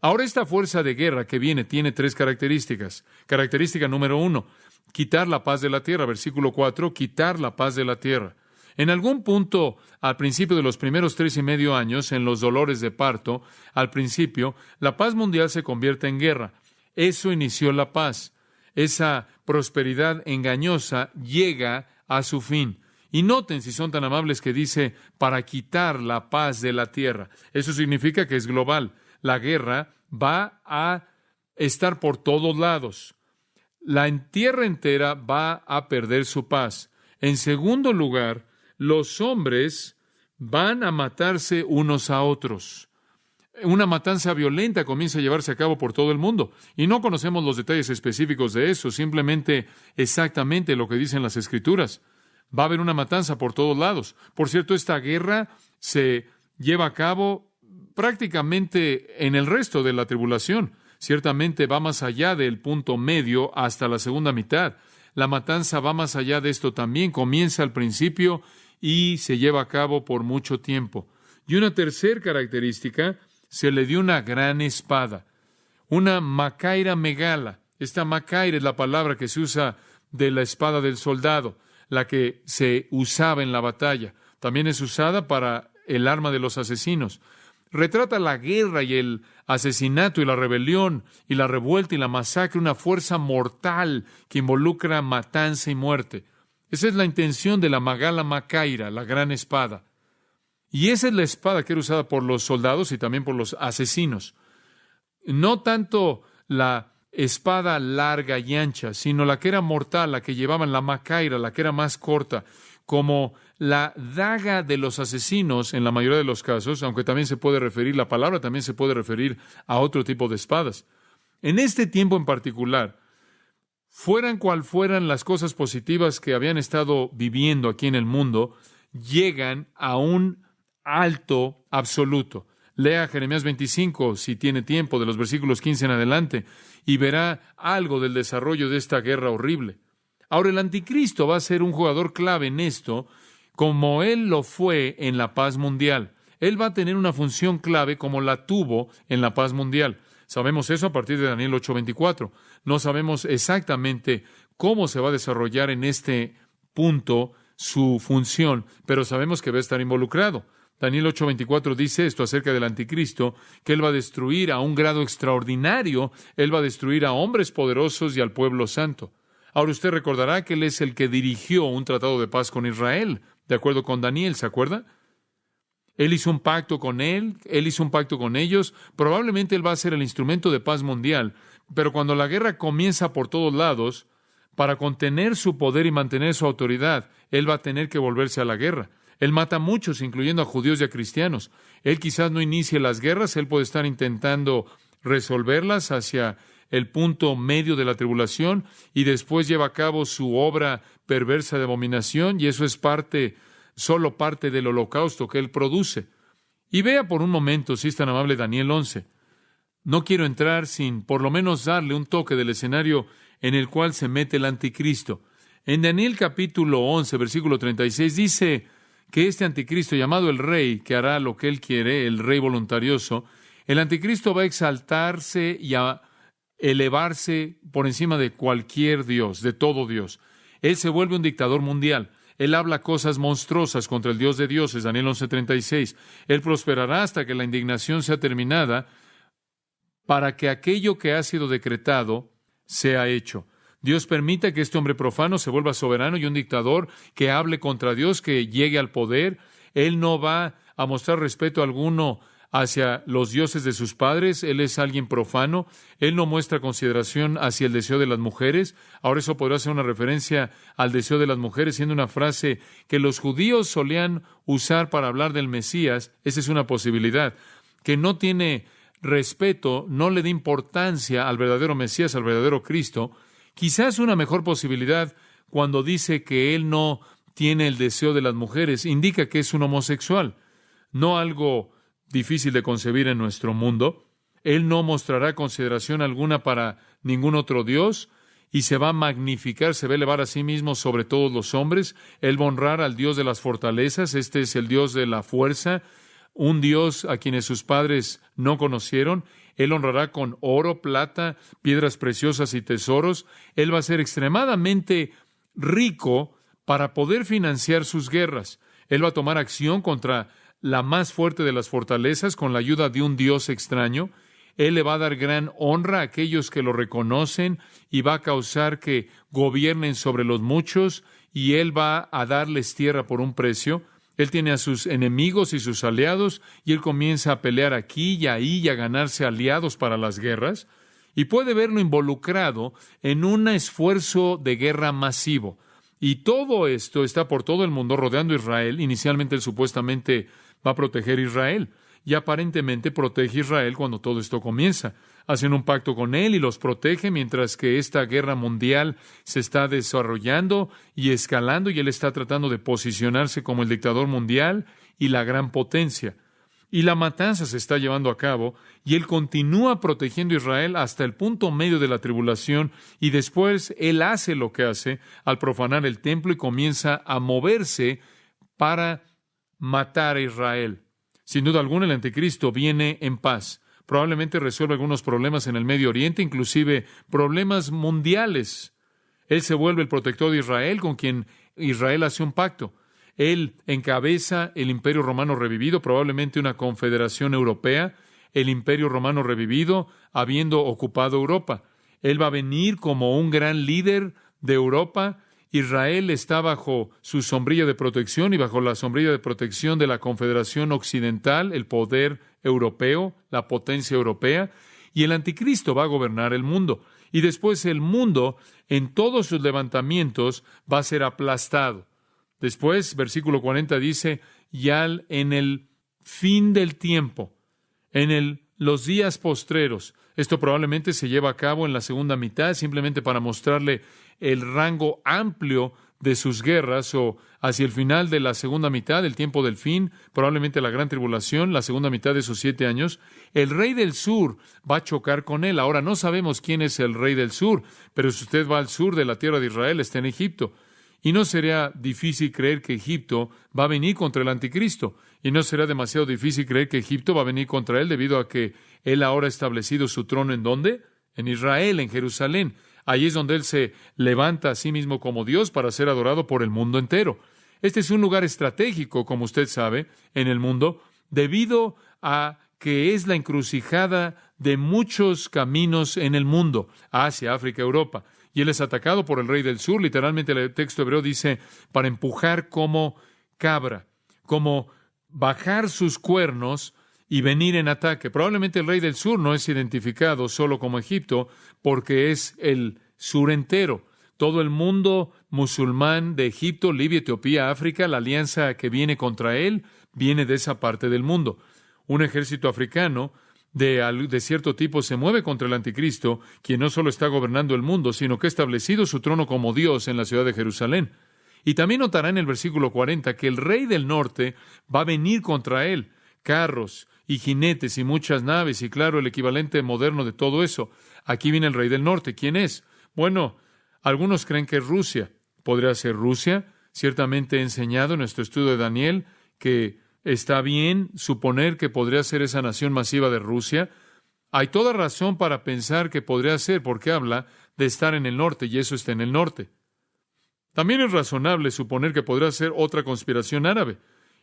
Ahora, esta fuerza de guerra que viene tiene tres características. Característica número 1, quitar la paz de la tierra. Versículo 4, quitar la paz de la tierra. En algún punto, al principio de los primeros 3.5 años, en los dolores de parto, al principio, la paz mundial se convierte en guerra. Eso inició la paz. Esa prosperidad engañosa llega a su fin. Y noten, si son tan amables, que dice, para quitar la paz de la tierra. Eso significa que es global. La guerra va a estar por todos lados. La tierra entera va a perder su paz. En segundo lugar, los hombres van a matarse unos a otros. Una matanza violenta comienza a llevarse a cabo por todo el mundo. Y no conocemos los detalles específicos de eso, simplemente exactamente lo que dicen las Escrituras. Va a haber una matanza por todos lados. Por cierto, esta guerra se lleva a cabo prácticamente en el resto de la tribulación. Ciertamente va más allá del punto medio hasta la segunda mitad. La matanza va más allá de esto también. Comienza al principio y se lleva a cabo por mucho tiempo. Y una tercera característica, se le dio una gran espada, una macaira megala. Esta macaira es la palabra que se usa de la espada del soldado, la que se usaba en la batalla. También es usada para el arma de los asesinos. Retrata la guerra y el asesinato y la rebelión y la revuelta y la masacre, una fuerza mortal que involucra matanza y muerte. Esa es la intención de la Magala Macaira, la gran espada. Y esa es la espada que era usada por los soldados y también por los asesinos. No tanto la espada larga y ancha, sino la que era mortal, la que llevaban la Macaira, la que era más corta, como la daga de los asesinos en la mayoría de los casos, aunque también se puede referir, la palabra también se puede referir a otro tipo de espadas. En este tiempo en particular, fueran cual fueran las cosas positivas que habían estado viviendo aquí en el mundo, llegan a un alto absoluto. Lea Jeremías 25, si tiene tiempo, de los versículos 15 en adelante, y verá algo del desarrollo de esta guerra horrible. Ahora, el anticristo va a ser un jugador clave en esto, como él lo fue en la paz mundial. Él va a tener una función clave como la tuvo en la paz mundial. Sabemos eso a partir de Daniel 8:24. No sabemos exactamente cómo se va a desarrollar en este punto su función, pero sabemos que va a estar involucrado. Daniel 8:24 dice esto acerca del anticristo, que él va a destruir a un grado extraordinario, él va a destruir a hombres poderosos y al pueblo santo. Ahora usted recordará que él es el que dirigió un tratado de paz con Israel, de acuerdo con Daniel, ¿se acuerda? Él hizo un pacto con él hizo un pacto con ellos, probablemente él va a ser el instrumento de paz mundial, pero cuando la guerra comienza por todos lados, para contener su poder y mantener su autoridad, él va a tener que volverse a la guerra. Él mata a muchos, incluyendo a judíos y a cristianos. Él quizás no inicie las guerras, él puede estar intentando resolverlas hacia el punto medio de la tribulación y después lleva a cabo su obra perversa de abominación, y eso es solo parte del holocausto que él produce. Y vea por un momento, si es tan amable, Daniel 11. No quiero entrar sin por lo menos darle un toque del escenario en el cual se mete el anticristo. En Daniel capítulo 11, versículo 36, dice que este anticristo, llamado el rey, que hará lo que él quiere, el rey voluntarioso, el anticristo va a exaltarse y a elevarse por encima de cualquier Dios, de todo Dios. Él se vuelve un dictador mundial. Él habla cosas monstruosas contra el Dios de dioses, Daniel 11:36. Él prosperará hasta que la indignación sea terminada para que aquello que ha sido decretado sea hecho. Dios permita que este hombre profano se vuelva soberano y un dictador que hable contra Dios, que llegue al poder. Él no va a mostrar respeto alguno hacia los dioses de sus padres. Él es alguien profano. Él no muestra consideración hacia el deseo de las mujeres. Ahora eso podrá ser una referencia al deseo de las mujeres, siendo una frase que los judíos solían usar para hablar del Mesías. Esa es una posibilidad, que no tiene respeto, no le dé importancia al verdadero Mesías, al verdadero Cristo. Quizás una mejor posibilidad, cuando dice que él no tiene el deseo de las mujeres, indica que es un homosexual. No algo difícil de concebir en nuestro mundo. Él no mostrará consideración alguna para ningún otro Dios y se va a magnificar, se va a elevar a sí mismo sobre todos los hombres. Él va a honrar al Dios de las fortalezas. Este es el Dios de la fuerza, un Dios a quienes sus padres no conocieron. Él honrará con oro, plata, piedras preciosas y tesoros. Él va a ser extremadamente rico para poder financiar sus guerras. Él va a tomar acción contra la más fuerte de las fortalezas con la ayuda de un Dios extraño. Él le va a dar gran honra a aquellos que lo reconocen y va a causar que gobiernen sobre los muchos, y él va a darles tierra por un precio. Él tiene a sus enemigos y sus aliados, y él comienza a pelear aquí y ahí y a ganarse aliados para las guerras, y puede verlo involucrado en un esfuerzo de guerra masivo. Y todo esto está por todo el mundo rodeando a Israel. Inicialmente él supuestamente va a proteger a Israel, y aparentemente protege a Israel cuando todo esto comienza. Hacen un pacto con él y los protege mientras que esta guerra mundial se está desarrollando y escalando, y él está tratando de posicionarse como el dictador mundial y la gran potencia. Y la matanza se está llevando a cabo, y él continúa protegiendo a Israel hasta el punto medio de la tribulación, y después él hace lo que hace al profanar el templo y comienza a moverse para matar a Israel. Sin duda alguna, el anticristo viene en paz. Probablemente resuelve algunos problemas en el Medio Oriente, inclusive problemas mundiales. Él se vuelve el protector de Israel, con quien Israel hace un pacto. Él encabeza el Imperio Romano revivido, probablemente una confederación europea, el Imperio Romano revivido, habiendo ocupado Europa. Él va a venir como un gran líder de Europa. Israel está bajo su sombrilla de protección y bajo la sombrilla de protección de la Confederación Occidental, el poder europeo, la potencia europea, y el anticristo va a gobernar el mundo. Y después el mundo, en todos sus levantamientos, va a ser aplastado. Después, versículo 40 dice, en el fin del tiempo, los días postreros. Esto probablemente se lleva a cabo en la segunda mitad, simplemente para mostrarle el rango amplio de sus guerras, o hacia el final de la segunda mitad, el tiempo del fin, probablemente la gran tribulación, la segunda mitad de sus 7 años. El rey del sur va a chocar con él. Ahora, no sabemos quién es el rey del sur, pero si usted va al sur de la tierra de Israel, está en Egipto. Y no sería difícil creer que Egipto va a venir contra el anticristo. Y no será demasiado difícil creer que Egipto va a venir contra él, debido a que él ahora ha establecido su trono ¿en dónde? En Israel, en Jerusalén. Allí es donde él se levanta a sí mismo como Dios para ser adorado por el mundo entero. Este es un lugar estratégico, como usted sabe, en el mundo, debido a que es la encrucijada de muchos caminos en el mundo, Asia, África, Europa. Y él es atacado por el rey del sur. Literalmente el texto hebreo dice, para empujar como cabra, como bajar sus cuernos y venir en ataque. Probablemente el rey del sur no es identificado solo como Egipto, porque es el sur entero. Todo el mundo musulmán de Egipto, Libia, Etiopía, África, la alianza que viene contra él, viene de esa parte del mundo. Un ejército africano de cierto tipo se mueve contra el anticristo, quien no solo está gobernando el mundo, sino que ha establecido su trono como Dios en la ciudad de Jerusalén. Y también notará en el versículo 40 que el rey del norte va a venir contra él, carros y jinetes y muchas naves, y claro, el equivalente moderno de todo eso. Aquí viene el rey del norte. ¿Quién es? Bueno, algunos creen que es Rusia. ¿Podría ser Rusia? Ciertamente he enseñado en nuestro estudio de Daniel que está bien suponer que podría ser esa nación masiva de Rusia. Hay toda razón para pensar que podría ser, porque habla de estar en el norte, y eso está en el norte. También es razonable suponer que podría ser otra conspiración árabe.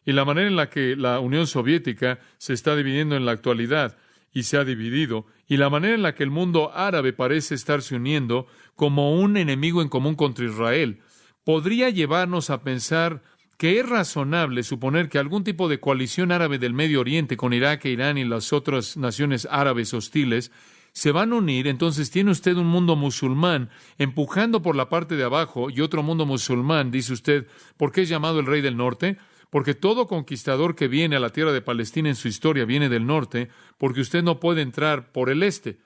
Y la manera en la que la Unión Soviética se está dividiendo en la actualidad y se ha dividido, y la manera en la que el mundo árabe parece estarse uniendo como un enemigo en común contra Israel, podría llevarnos a pensar que es razonable suponer que algún tipo de coalición árabe del Medio Oriente con Irak e Irán y las otras naciones árabes hostiles se van a unir. Entonces tiene usted un mundo musulmán empujando por la parte de abajo y otro mundo musulmán, dice usted. ¿Por qué es llamado el rey del norte? porque todo conquistador que viene a la tierra de Palestina en su historia viene del norte, porque usted no puede entrar por el este.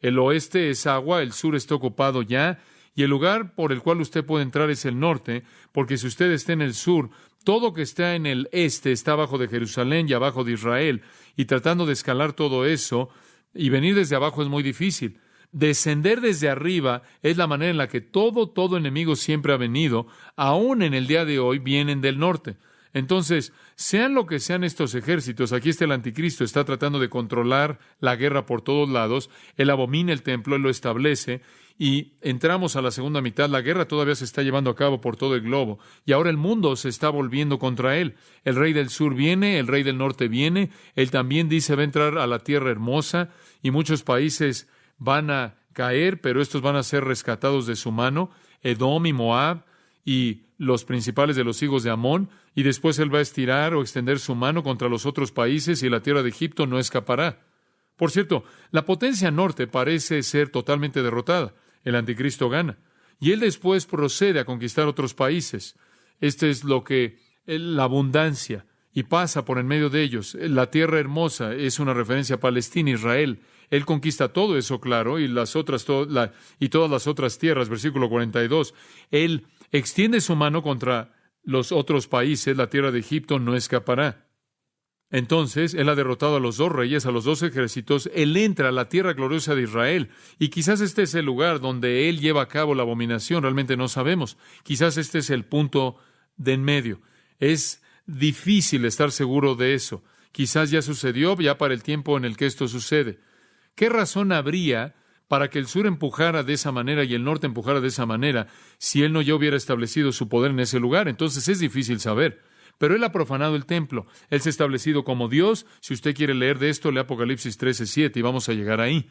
El oeste es agua, el sur está ocupado ya, y el lugar por el cual usted puede entrar es el norte, porque si usted está en el sur, todo que está en el este está abajo de Jerusalén y abajo de Israel, y tratando de escalar todo eso, y venir desde abajo es muy difícil. Descender desde arriba es la manera en la que todo enemigo siempre ha venido, aún en el día de hoy vienen del norte. Entonces, sean lo que sean estos ejércitos, aquí está el anticristo, está tratando de controlar la guerra por todos lados, él abomina el templo, él lo establece, y entramos a la segunda mitad, la guerra todavía se está llevando a cabo por todo el globo, y ahora el mundo se está volviendo contra él. El rey del sur viene, el rey del norte viene, él también dice va a entrar a la tierra hermosa, y muchos países van a caer, pero estos van a ser rescatados de su mano, Edom y Moab, y los principales de los hijos de Amón, y después él va a estirar o extender su mano contra los otros países, y la tierra de Egipto no escapará. Por cierto, la potencia norte parece ser totalmente derrotada. El anticristo gana. Y él después procede a conquistar otros países. Este es lo que la abundancia, y pasa por en medio de ellos. La tierra hermosa es una referencia a Palestina, Israel. Él conquista todo eso, claro, y todas las otras tierras, versículo 42. Él extiende su mano contra los otros países, la tierra de Egipto no escapará. Entonces, él ha derrotado a los dos reyes, a los dos ejércitos, él entra a la tierra gloriosa de Israel, y quizás este es el lugar donde él lleva a cabo la abominación, realmente no sabemos. Quizás este es el punto de en medio. Es difícil estar seguro de eso. Quizás ya sucedió, ya para el tiempo en el que esto sucede. ¿Qué razón habría para que el sur empujara de esa manera y el norte empujara de esa manera si él no ya hubiera establecido su poder en ese lugar? Entonces es difícil saber. Pero él ha profanado el templo. Él se ha establecido como Dios. Si usted quiere leer de esto, lee Apocalipsis 13:7 y vamos a llegar ahí.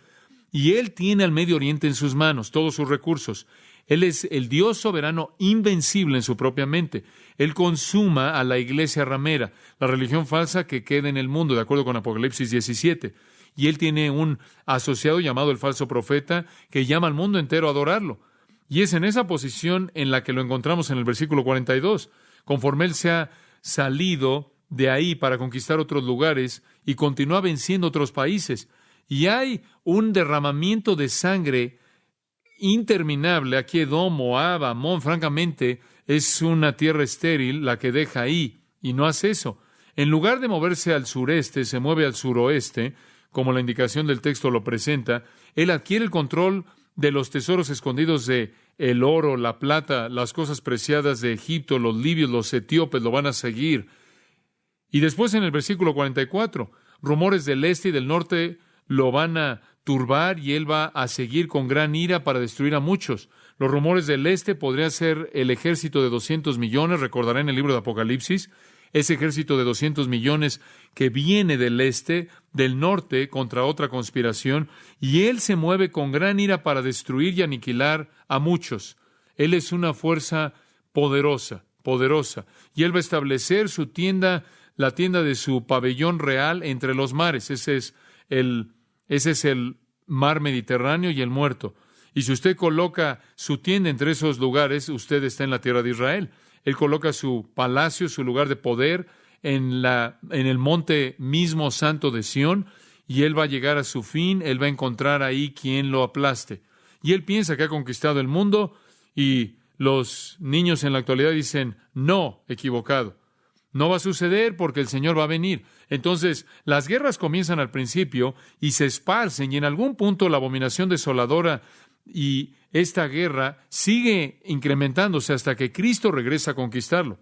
Y él tiene al Medio Oriente en sus manos, todos sus recursos. Él es el Dios soberano invencible en su propia mente. Él consuma a la iglesia ramera, la religión falsa que queda en el mundo, de acuerdo con Apocalipsis 17. Y él tiene un asociado llamado el falso profeta que llama al mundo entero a adorarlo. Y es en esa posición en la que lo encontramos en el versículo 42. Conforme él se ha salido de ahí para conquistar otros lugares y continúa venciendo otros países. Y hay un derramamiento de sangre interminable. Aquí Edom, Moab, Amón, francamente, es una tierra estéril la que deja ahí, y no hace eso. En lugar de moverse al sureste, se mueve al suroeste, como la indicación del texto lo presenta. Él adquiere el control de los tesoros escondidos de el oro, la plata, las cosas preciadas de Egipto, los libios, los etíopes lo van a seguir. Y después en el versículo 44, rumores del este y del norte lo van a turbar y él va a seguir con gran ira para destruir a muchos. Los rumores del este podría ser el ejército de 200 millones, recordará en el libro de Apocalipsis, ese ejército de 200 millones que viene del este, del norte, contra otra conspiración, y él se mueve con gran ira para destruir y aniquilar a muchos. Él es una fuerza poderosa, y él va a establecer su tienda, la tienda de su pabellón real entre los mares. Ese es el mar Mediterráneo y el Muerto. Y si usted coloca su tienda entre esos lugares, usted está en la tierra de Israel. Él coloca su palacio, su lugar de poder, en el monte mismo santo de Sión, y él va a llegar a su fin, él va a encontrar ahí quien lo aplaste. Y él piensa que ha conquistado el mundo, y los niños en la actualidad dicen, no, equivocado. No va a suceder porque el Señor va a venir. Entonces, las guerras comienzan al principio y se esparcen, y en algún punto la abominación desoladora y esta guerra sigue incrementándose hasta que Cristo regresa a conquistarlo.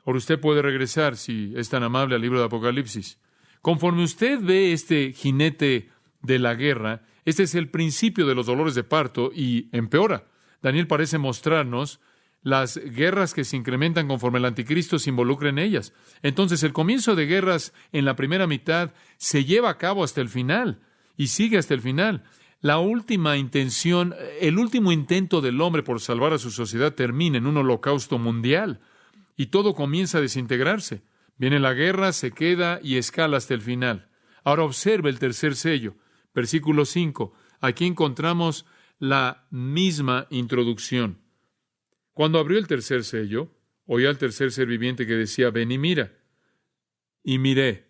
Ahora usted puede regresar, si es tan amable, al libro de Apocalipsis. Conforme usted ve este jinete de la guerra, este es el principio de los dolores de parto y empeora. Daniel parece mostrarnos las guerras que se incrementan conforme el anticristo se involucra en ellas. Entonces, el comienzo de guerras en la primera mitad se lleva a cabo hasta el final y sigue hasta el final. La última intención, el último intento del hombre por salvar a su sociedad termina en un holocausto mundial y todo comienza a desintegrarse. Viene la guerra, se queda y escala hasta el final. Ahora observe el tercer sello, versículo 5. Aquí encontramos la misma introducción. Cuando abrió el tercer sello, oí al tercer ser viviente que decía, ven y mira. Y miré.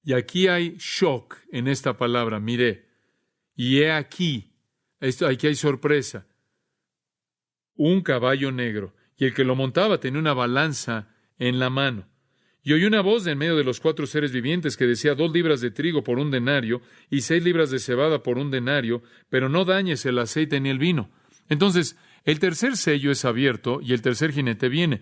Y aquí hay shock en esta palabra, miré. Y he aquí, aquí hay sorpresa, un caballo negro, y el que lo montaba tenía una balanza en la mano. Y oí una voz de en medio de los 4 seres vivientes que decía, 2 libras de trigo por 1 denario, y 6 libras de cebada por 1 denario, pero no dañes el aceite ni el vino. Entonces, el tercer sello es abierto, y el tercer jinete viene.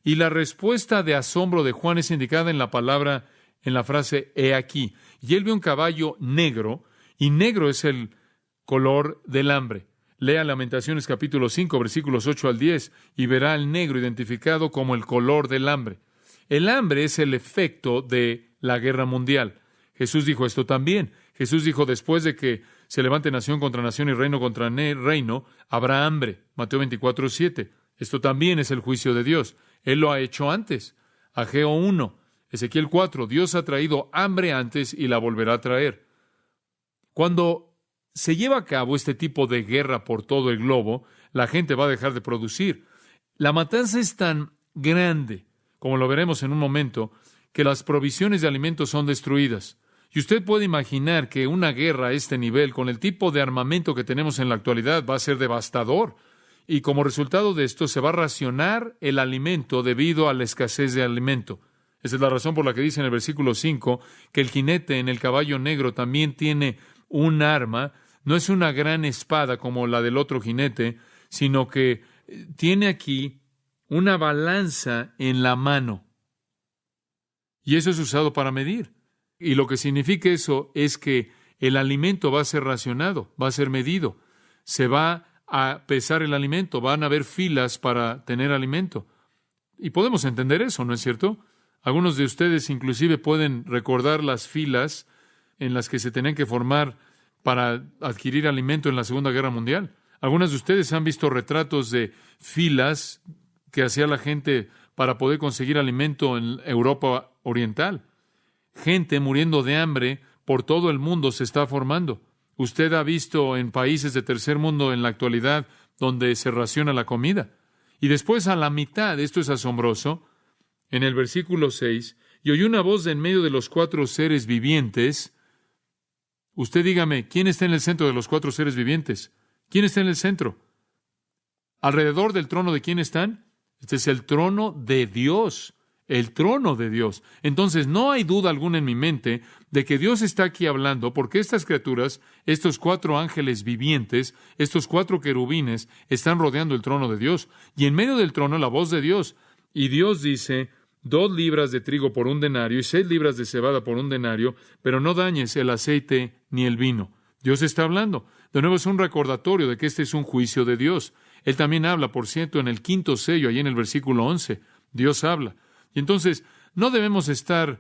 Y la respuesta de asombro de Juan es indicada en la palabra, en la frase, he aquí. Y él vio un caballo negro, y negro es el color del hambre. Lea Lamentaciones capítulo 5, versículos 8 al 10, y verá el negro identificado como el color del hambre. El hambre es el efecto de la guerra mundial. Jesús dijo esto también. Jesús dijo, después de que se levante nación contra nación y reino contra reino, habrá hambre. Mateo 24, 7. Esto también es el juicio de Dios. Él lo ha hecho antes. Ageo 1, Ezequiel 4. Dios ha traído hambre antes y la volverá a traer. Cuando se lleva a cabo este tipo de guerra por todo el globo, la gente va a dejar de producir. La matanza es tan grande, como lo veremos en un momento, que las provisiones de alimentos son destruidas. Y usted puede imaginar que una guerra a este nivel, con el tipo de armamento que tenemos en la actualidad, va a ser devastador. Y como resultado de esto, se va a racionar el alimento debido a la escasez de alimento. Esa es la razón por la que dice en el versículo 5 que el jinete en el caballo negro también tiene un arma. No es una gran espada como la del otro jinete, sino que tiene aquí una balanza en la mano. Y eso es usado para medir. Y lo que significa eso es que el alimento va a ser racionado, va a ser medido. Se va a pesar el alimento, van a haber filas para tener alimento. Y podemos entender eso, ¿no es cierto? Algunos de ustedes inclusive pueden recordar las filas en las que se tenían que formar para adquirir alimento en la Segunda Guerra Mundial. Algunos de ustedes han visto retratos de filas que hacía la gente para poder conseguir alimento en Europa Oriental. Gente muriendo de hambre por todo el mundo se está formando. Usted ha visto en países de tercer mundo en la actualidad donde se raciona la comida. Y después a la mitad, esto es asombroso, en el versículo 6, y oí una voz de en medio de los 4 seres vivientes. Usted dígame, ¿quién está en el centro de los 4 seres vivientes? ¿Quién está en el centro? ¿Alrededor del trono de quién están? Este es el trono de Dios, el trono de Dios. Entonces, no hay duda alguna en mi mente de que Dios está aquí hablando, porque estas criaturas, estos 4 ángeles vivientes, estos 4 querubines, están rodeando el trono de Dios. Y en medio del trono, la voz de Dios. Y Dios dice, 2 libras de trigo por 1 denario y 6 libras de cebada por 1 denario, pero no dañes el aceite ni el vino. Dios está hablando. De nuevo es un recordatorio de que este es un juicio de Dios. Él también habla, por cierto, en el 5º sello, ahí en el versículo 11. Dios habla. Y entonces, no debemos estar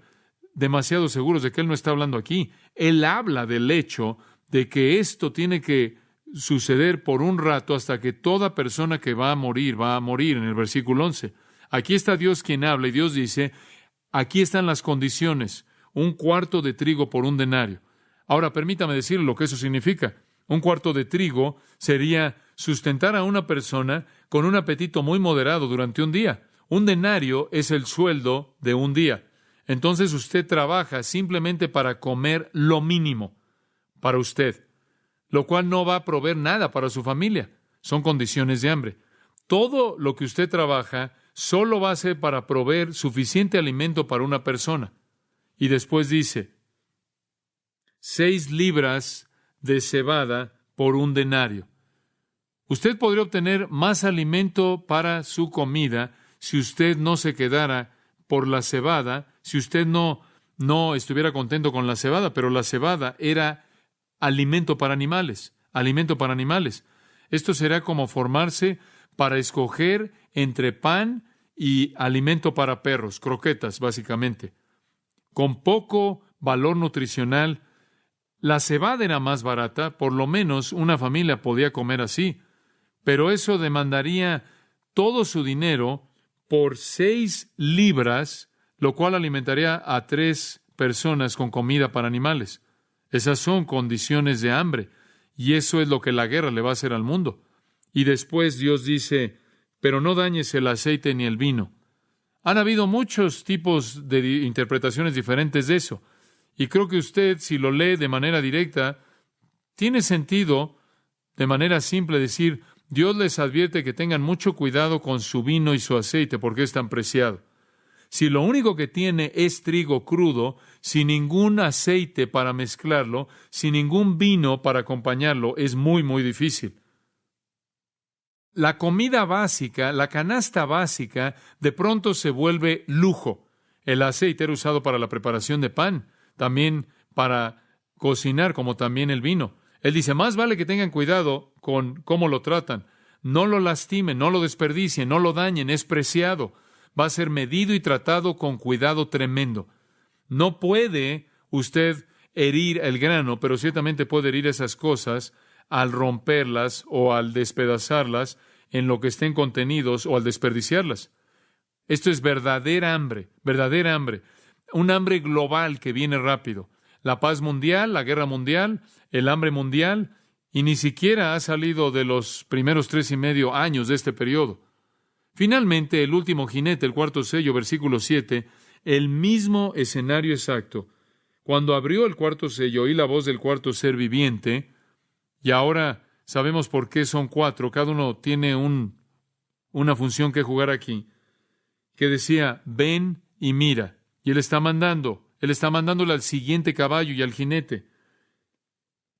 demasiado seguros de que Él no está hablando aquí. Él habla del hecho de que esto tiene que suceder por un rato hasta que toda persona que va a morir en el versículo 11. Aquí está Dios quien habla y Dios dice, aquí están las condiciones, 1/4 de trigo por 1 denario. Ahora, permítame decirle lo que eso significa. 1/4 de trigo sería sustentar a una persona con un apetito muy moderado durante un día. 1 denario es el sueldo de un día. Entonces usted trabaja simplemente para comer lo mínimo para usted, lo cual no va a proveer nada para su familia. Son condiciones de hambre. Todo lo que usted trabaja solo va a ser para proveer suficiente alimento para una persona. Y después dice, 6 libras de cebada por 1 denario. Usted podría obtener más alimento para su comida si usted no se quedara por la cebada, si usted no estuviera contento con la cebada, pero la cebada era alimento para animales, alimento para animales. Esto será como formarse para escoger entre pan y alimento para perros, croquetas, básicamente. Con poco valor nutricional, la cebada era más barata, por lo menos una familia podía comer así, pero eso demandaría todo su dinero por 6 libras, lo cual alimentaría a 3 personas con comida para animales. Esas son condiciones de hambre, y eso es lo que la guerra le va a hacer al mundo. Y después Dios dice, pero no dañes el aceite ni el vino. Han habido muchos tipos de interpretaciones diferentes de eso. Y creo que usted, si lo lee de manera directa, tiene sentido, de manera simple, decir, Dios les advierte que tengan mucho cuidado con su vino y su aceite, porque es tan preciado. Si lo único que tiene es trigo crudo, sin ningún aceite para mezclarlo, sin ningún vino para acompañarlo, es muy, muy difícil. La comida básica, la canasta básica, de pronto se vuelve lujo. El aceite era usado para la preparación de pan, también para cocinar, como también el vino. Él dice, más vale que tengan cuidado con cómo lo tratan. No lo lastimen, no lo desperdicien, no lo dañen, es preciado. Va a ser medido y tratado con cuidado tremendo. No puede usted herir el grano, pero ciertamente puede herir esas cosas al romperlas o al despedazarlas en lo que estén contenidos o al desperdiciarlas. Esto es verdadera hambre, un hambre global que viene rápido. La paz mundial, la guerra mundial, el hambre mundial, y ni siquiera ha salido de los primeros 3.5 años de este periodo. Finalmente, el último jinete, el cuarto sello, versículo 7, el mismo escenario exacto. Cuando abrió el cuarto sello, oí la voz del cuarto ser viviente, y ahora sabemos por qué son 4, cada uno tiene una función que jugar aquí, que decía, ven y mira, y Él está mandándole al siguiente caballo y al jinete.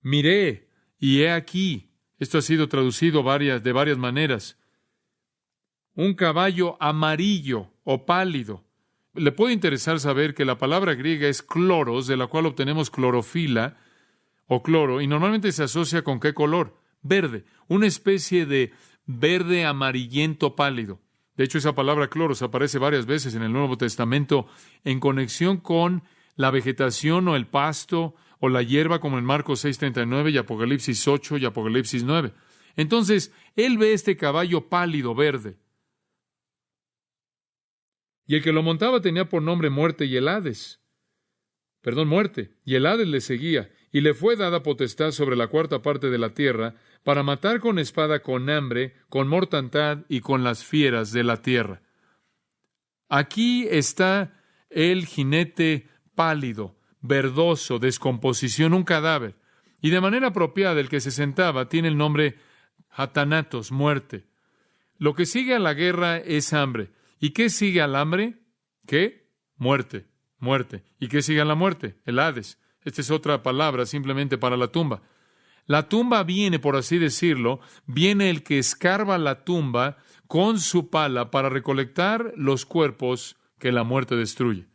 Miré, y he aquí, esto ha sido traducido de varias maneras, un caballo amarillo o pálido. Le puede interesar saber que la palabra griega es cloros, de la cual obtenemos clorofila o cloro, y normalmente se asocia con ¿qué color? Verde, una especie de verde amarillento pálido. De hecho, esa palabra cloros aparece varias veces en el Nuevo Testamento en conexión con la vegetación o el pasto o la hierba, como en Marcos 6:39 y Apocalipsis 8 y Apocalipsis 9. Entonces, él ve este caballo pálido verde. Y el que lo montaba tenía por nombre Muerte, y el Hades le seguía, y le fue dada potestad sobre la cuarta parte de la tierra, para matar con espada, con hambre, con mortandad y con las fieras de la tierra. Aquí está el jinete pálido, verdoso, descomposición, un cadáver. Y de manera apropiada, el que se sentaba tiene el nombre Hatanatos, muerte. Lo que sigue a la guerra es hambre. ¿Y qué sigue al hambre? ¿Qué? Muerte. ¿Y qué sigue a la muerte? El Hades. Esta es otra palabra simplemente para la tumba. La tumba viene, por así decirlo, viene el que escarba la tumba con su pala para recolectar los cuerpos que la muerte destruye.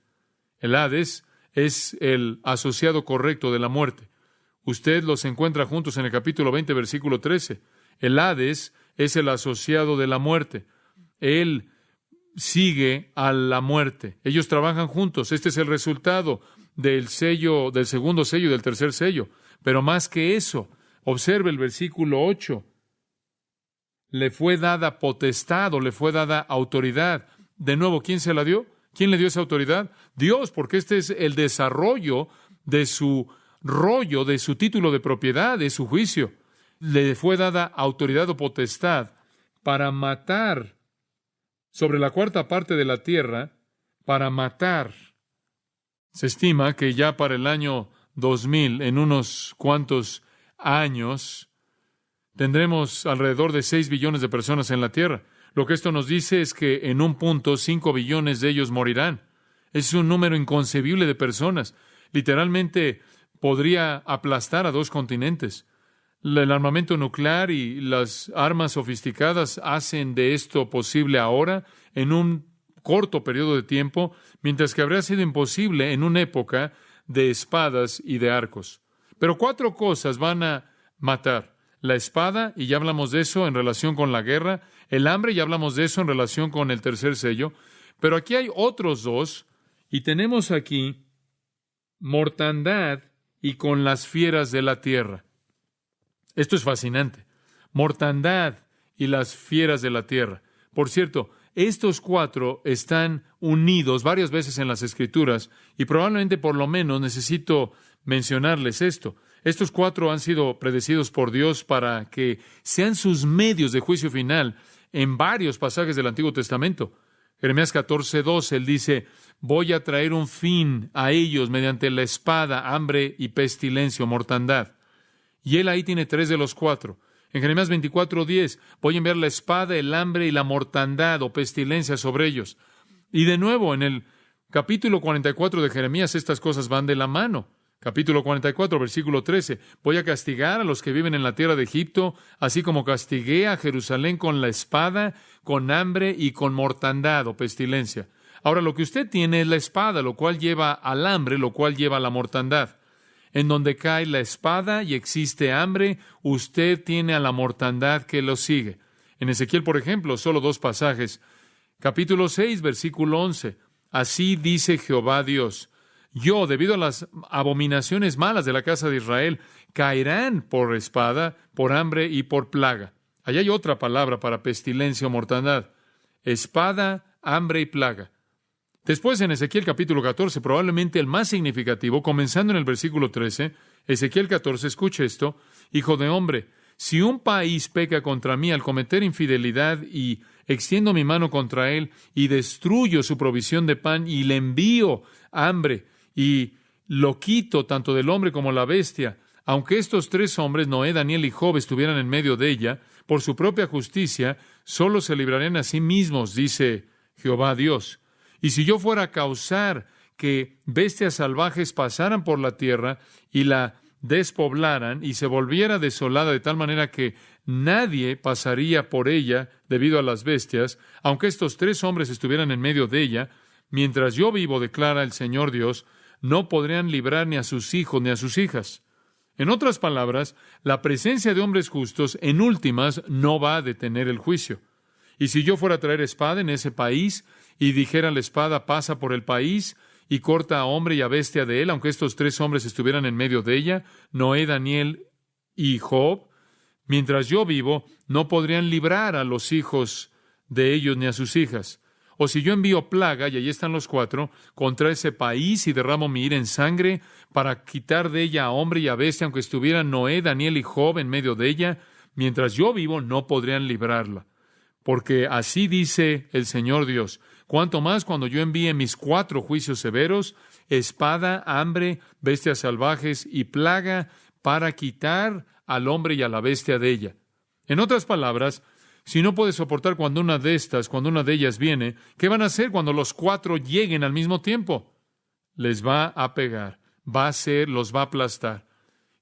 El Hades es el asociado correcto de la muerte. Usted los encuentra juntos en el capítulo 20, versículo 13. El Hades es el asociado de la muerte. Él sigue a la muerte. Ellos trabajan juntos. Este es el resultado del sello, del segundo sello y del tercer sello. Pero más que eso, observe el versículo 8. Le fue dada potestad o le fue dada autoridad. De nuevo, ¿quién se la dio? ¿Quién le dio esa autoridad? Dios, porque este es el desarrollo de su rollo, de su título de propiedad, de su juicio. Le fue dada autoridad o potestad para matar sobre la cuarta parte de la tierra, para matar. Se estima que ya para el año 2000, en unos cuantos años, tendremos alrededor de 6 billones de personas en la tierra. Lo que esto nos dice es que en un punto 5 billones de ellos morirán. Es un número inconcebible de personas. Literalmente podría aplastar a 2 continentes. El armamento nuclear y las armas sofisticadas hacen de esto posible ahora, en un corto periodo de tiempo, mientras que habría sido imposible en una época de espadas y de arcos. Pero 4 cosas van a matar. La espada, y ya hablamos de eso en relación con la guerra. El hambre, ya hablamos de eso en relación con el tercer sello. Pero aquí hay otros 2, y tenemos aquí mortandad y con las fieras de la tierra. Esto es fascinante. Mortandad y las fieras de la tierra. Por cierto, estos 4 están unidos varias veces en las Escrituras, y probablemente por lo menos necesito mencionarles esto. Estos 4 han sido predecidos por Dios para que sean sus medios de juicio final en varios pasajes del Antiguo Testamento. Jeremías 14:2, él dice, voy a traer un fin a ellos mediante la espada, hambre y pestilencia o mortandad. Y él ahí tiene 3 de los 4. En Jeremías 24:10, voy a enviar la espada, el hambre y la mortandad o pestilencia sobre ellos. Y de nuevo, en el capítulo 44 de Jeremías, estas cosas van de la mano. Capítulo 44, versículo 13. Voy a castigar a los que viven en la tierra de Egipto, así como castigué a Jerusalén con la espada, con hambre y con mortandad o pestilencia. Ahora, lo que usted tiene es la espada, lo cual lleva al hambre, lo cual lleva a la mortandad. En donde cae la espada y existe hambre, usted tiene a la mortandad que lo sigue. En Ezequiel, por ejemplo, solo 2 pasajes. Capítulo 6, versículo 11. Así dice Jehová Dios. Yo, debido a las abominaciones malas de la casa de Israel, caerán por espada, por hambre y por plaga. Allá hay otra palabra para pestilencia o mortandad. Espada, hambre y plaga. Después, en Ezequiel capítulo 14, probablemente el más significativo, comenzando en el versículo 13, Ezequiel 14, escuche esto, hijo de hombre, si un país peca contra mí al cometer infidelidad y extiendo mi mano contra él y destruyo su provisión de pan y le envío hambre y lo quito tanto del hombre como la bestia, aunque estos 3 hombres, Noé, Daniel y Job, estuvieran en medio de ella, por su propia justicia, solo se librarían a sí mismos, dice Jehová Dios. Y si yo fuera a causar que bestias salvajes pasaran por la tierra y la despoblaran y se volviera desolada de tal manera que nadie pasaría por ella debido a las bestias, aunque estos 3 hombres estuvieran en medio de ella, mientras yo vivo, declara el Señor Dios, no podrían librar ni a sus hijos ni a sus hijas. En otras palabras, la presencia de hombres justos, en últimas, no va a detener el juicio. Y si yo fuera a traer espada en ese país, y dijera la espada pasa por el país, y corta a hombre y a bestia de él, aunque estos 3 hombres estuvieran en medio de ella, Noé, Daniel y Job, mientras yo vivo, no podrían librar a los hijos de ellos ni a sus hijas. O si yo envío plaga, y allí están los 4, contra ese país y derramo mi ira en sangre para quitar de ella a hombre y a bestia, aunque estuvieran Noé, Daniel y Job en medio de ella, mientras yo vivo, no podrían librarla. Porque así dice el Señor Dios, cuanto más cuando yo envíe mis 4 juicios severos, espada, hambre, bestias salvajes y plaga, para quitar al hombre y a la bestia de ella. En otras palabras, si no puede soportar cuando una de ellas viene, ¿qué van a hacer cuando los 4 lleguen al mismo tiempo? Les va a pegar, los va a aplastar.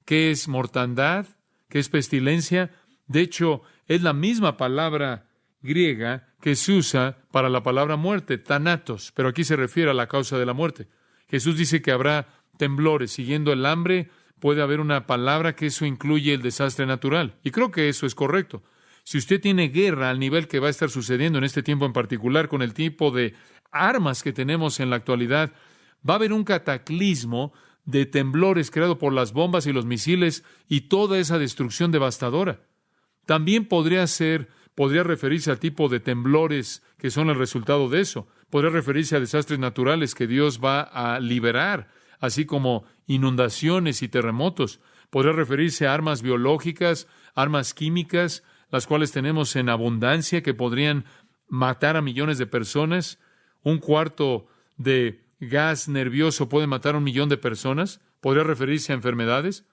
¿Qué es mortandad? ¿Qué es pestilencia? De hecho, es la misma palabra griega que se usa para la palabra muerte, thanatos, pero aquí se refiere a la causa de la muerte. Jesús dice que habrá temblores. Siguiendo el hambre, puede haber una palabra que eso incluye el desastre natural. Y creo que eso es correcto. Si usted tiene guerra al nivel que va a estar sucediendo en este tiempo en particular, con el tipo de armas que tenemos en la actualidad, va a haber un cataclismo de temblores creado por las bombas y los misiles y toda esa destrucción devastadora. También podría referirse al tipo de temblores que son el resultado de eso. Podría referirse a desastres naturales que Dios va a liberar, así como inundaciones y terremotos. Podría referirse a armas biológicas, armas químicas, las cuales tenemos en abundancia, que podrían matar a millones de personas. 1/4 de gas nervioso puede matar a 1 millón de personas. Podría referirse a enfermedades.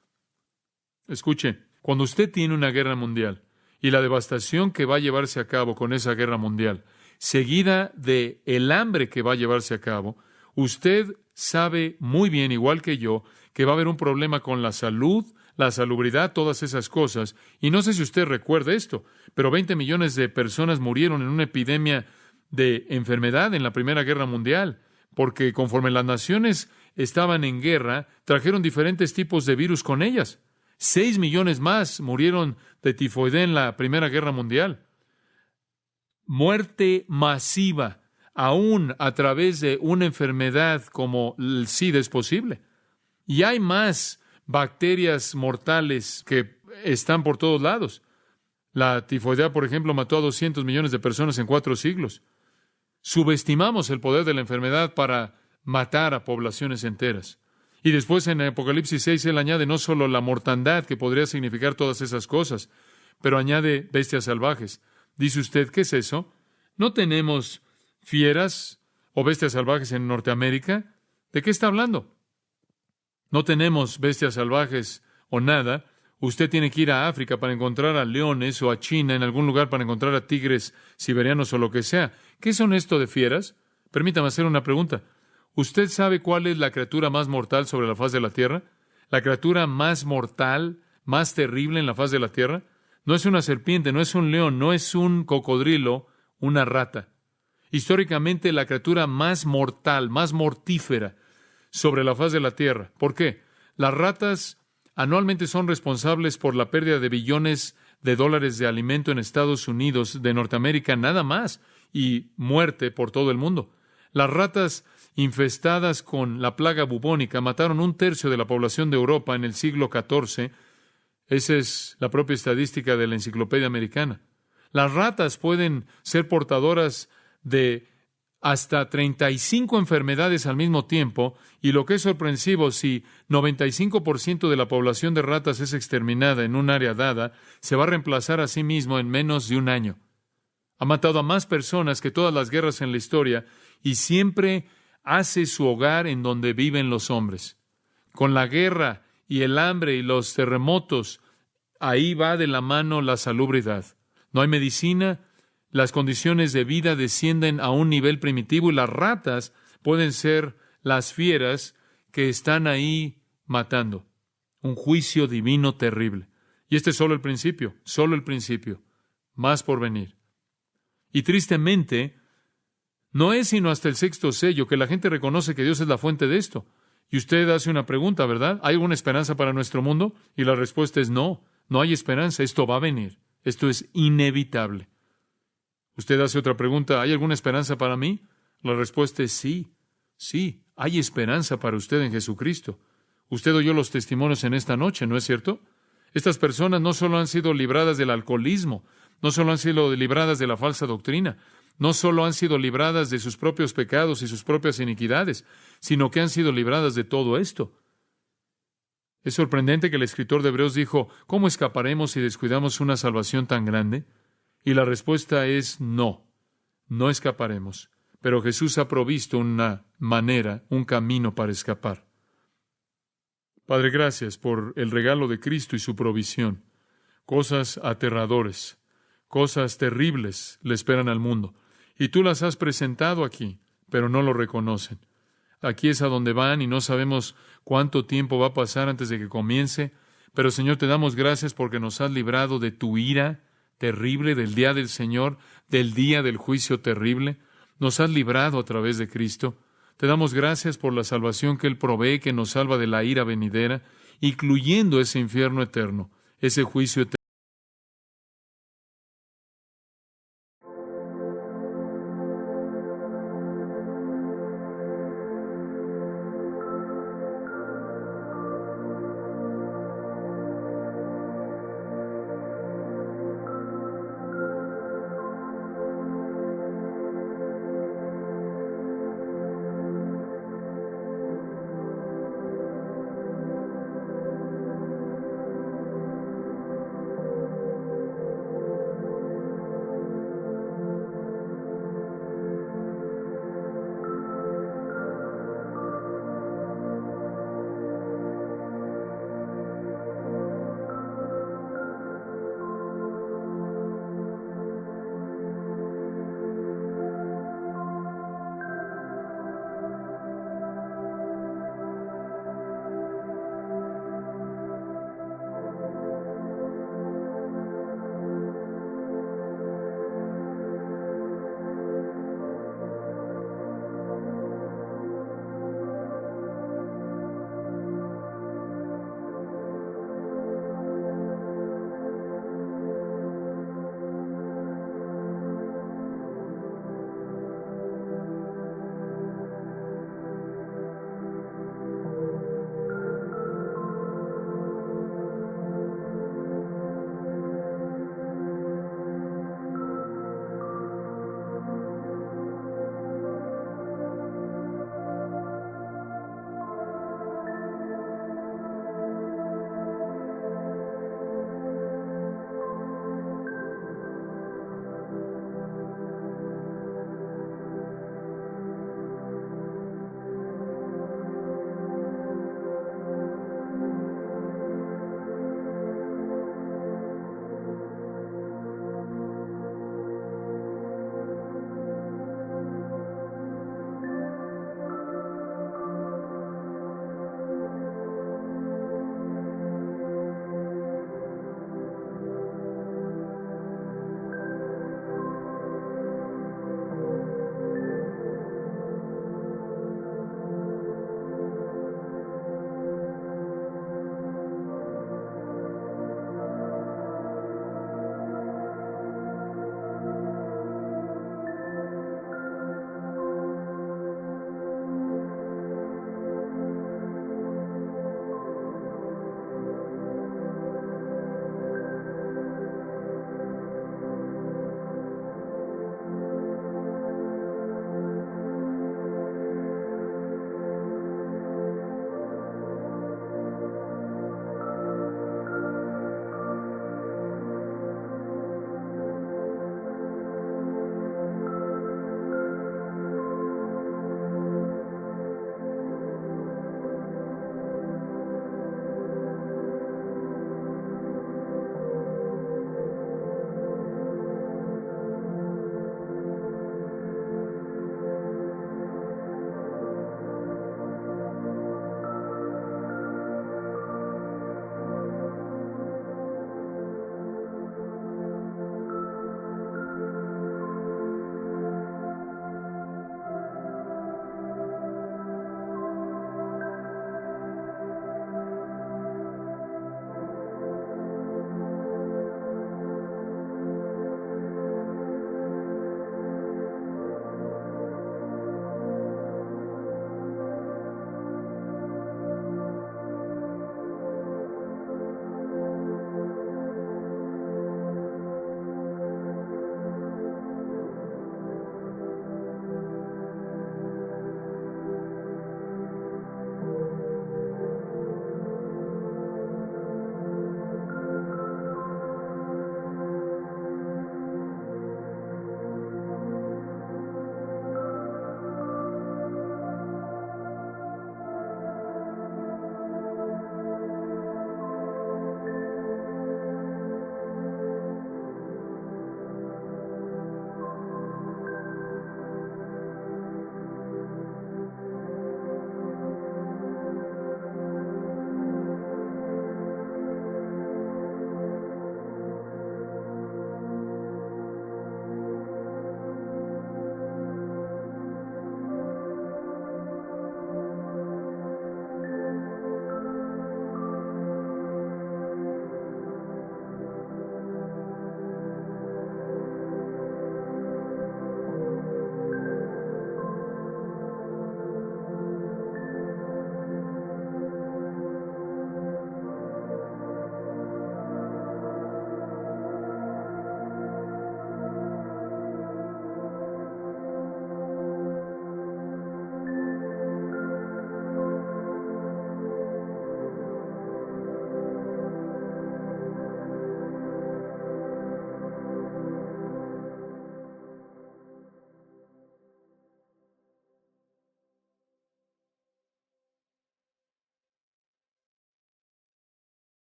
Escuche, cuando usted tiene una guerra mundial, y la devastación que va a llevarse a cabo con esa guerra mundial, seguida de el hambre que va a llevarse a cabo, usted sabe muy bien, igual que yo, que va a haber un problema con la salud, la salubridad, todas esas cosas. Y no sé si usted recuerda esto, pero 20 millones de personas murieron en una epidemia de enfermedad en la Primera Guerra Mundial, porque conforme las naciones estaban en guerra, trajeron diferentes tipos de virus con ellas. 6 millones más murieron de tifoidea en la Primera Guerra Mundial. Muerte masiva, aún a través de una enfermedad como el SIDA, es posible. Y hay más bacterias mortales que están por todos lados. La tifoidea, por ejemplo, mató a 200 millones de personas en 4 siglos. Subestimamos el poder de la enfermedad para matar a poblaciones enteras. Y después en Apocalipsis 6 él añade no solo la mortandad, que podría significar todas esas cosas, pero añade bestias salvajes. Dice usted, ¿qué es eso? ¿No tenemos fieras o bestias salvajes en Norteamérica? ¿De qué está hablando? No tenemos bestias salvajes o nada. Usted tiene que ir a África para encontrar a leones o a China en algún lugar para encontrar a tigres siberianos o lo que sea. ¿Qué son esto de fieras? Permítame hacer una pregunta. ¿Usted sabe cuál es la criatura más mortal sobre la faz de la tierra? ¿La criatura más mortal, más terrible en la faz de la tierra? No es una serpiente, no es un león, no es un cocodrilo, una rata. Históricamente, la criatura más mortal, más mortífera sobre la faz de la tierra. ¿Por qué? Las ratas anualmente son responsables por la pérdida de billones de dólares de alimento en Estados Unidos, de Norteamérica, nada más, y muerte por todo el mundo. Las ratas infestadas con la plaga bubónica mataron 1/3 de la población de Europa en el siglo XIV. Esa es la propia estadística de la Enciclopedia Americana. Las ratas pueden ser portadoras de hasta 35 enfermedades al mismo tiempo, y lo que es sorpresivo, si 95% de la población de ratas es exterminada en un área dada, se va a reemplazar a sí mismo en menos de un año. Ha matado a más personas que todas las guerras en la historia, y siempre hace su hogar en donde viven los hombres. Con la guerra y el hambre y los terremotos, ahí va de la mano la salubridad. No hay medicina, las condiciones de vida descienden a un nivel primitivo y las ratas pueden ser las fieras que están ahí matando. Un juicio divino terrible. Y este es solo el principio, más por venir. Y tristemente, no es sino hasta el 6º sello que la gente reconoce que Dios es la fuente de esto. Y usted hace una pregunta, ¿verdad? ¿Hay alguna esperanza para nuestro mundo? Y la respuesta es no, no hay esperanza, esto va a venir, esto es inevitable. Usted hace otra pregunta, ¿hay alguna esperanza para mí? La respuesta es sí, sí, hay esperanza para usted en Jesucristo. Usted oyó los testimonios en esta noche, ¿no es cierto? Estas personas no solo han sido libradas del alcoholismo, no solo han sido libradas de la falsa doctrina, no solo han sido libradas de sus propios pecados y sus propias iniquidades, sino que han sido libradas de todo esto. Es sorprendente que el escritor de Hebreos dijo, ¿cómo escaparemos si descuidamos una salvación tan grande? Y la respuesta es no, no escaparemos. Pero Jesús ha provisto una manera, un camino para escapar. Padre, gracias por el regalo de Cristo y su provisión. Cosas aterradoras, cosas terribles le esperan al mundo. Y tú las has presentado aquí, pero no lo reconocen. Aquí es a donde van y no sabemos cuánto tiempo va a pasar antes de que comience. Pero, Señor, te damos gracias porque nos has librado de tu ira terrible, del día del Señor, del día del juicio terrible. Nos has librado a través de Cristo. Te damos gracias por la salvación que Él provee, que nos salva de la ira venidera, incluyendo ese infierno eterno, ese juicio eterno.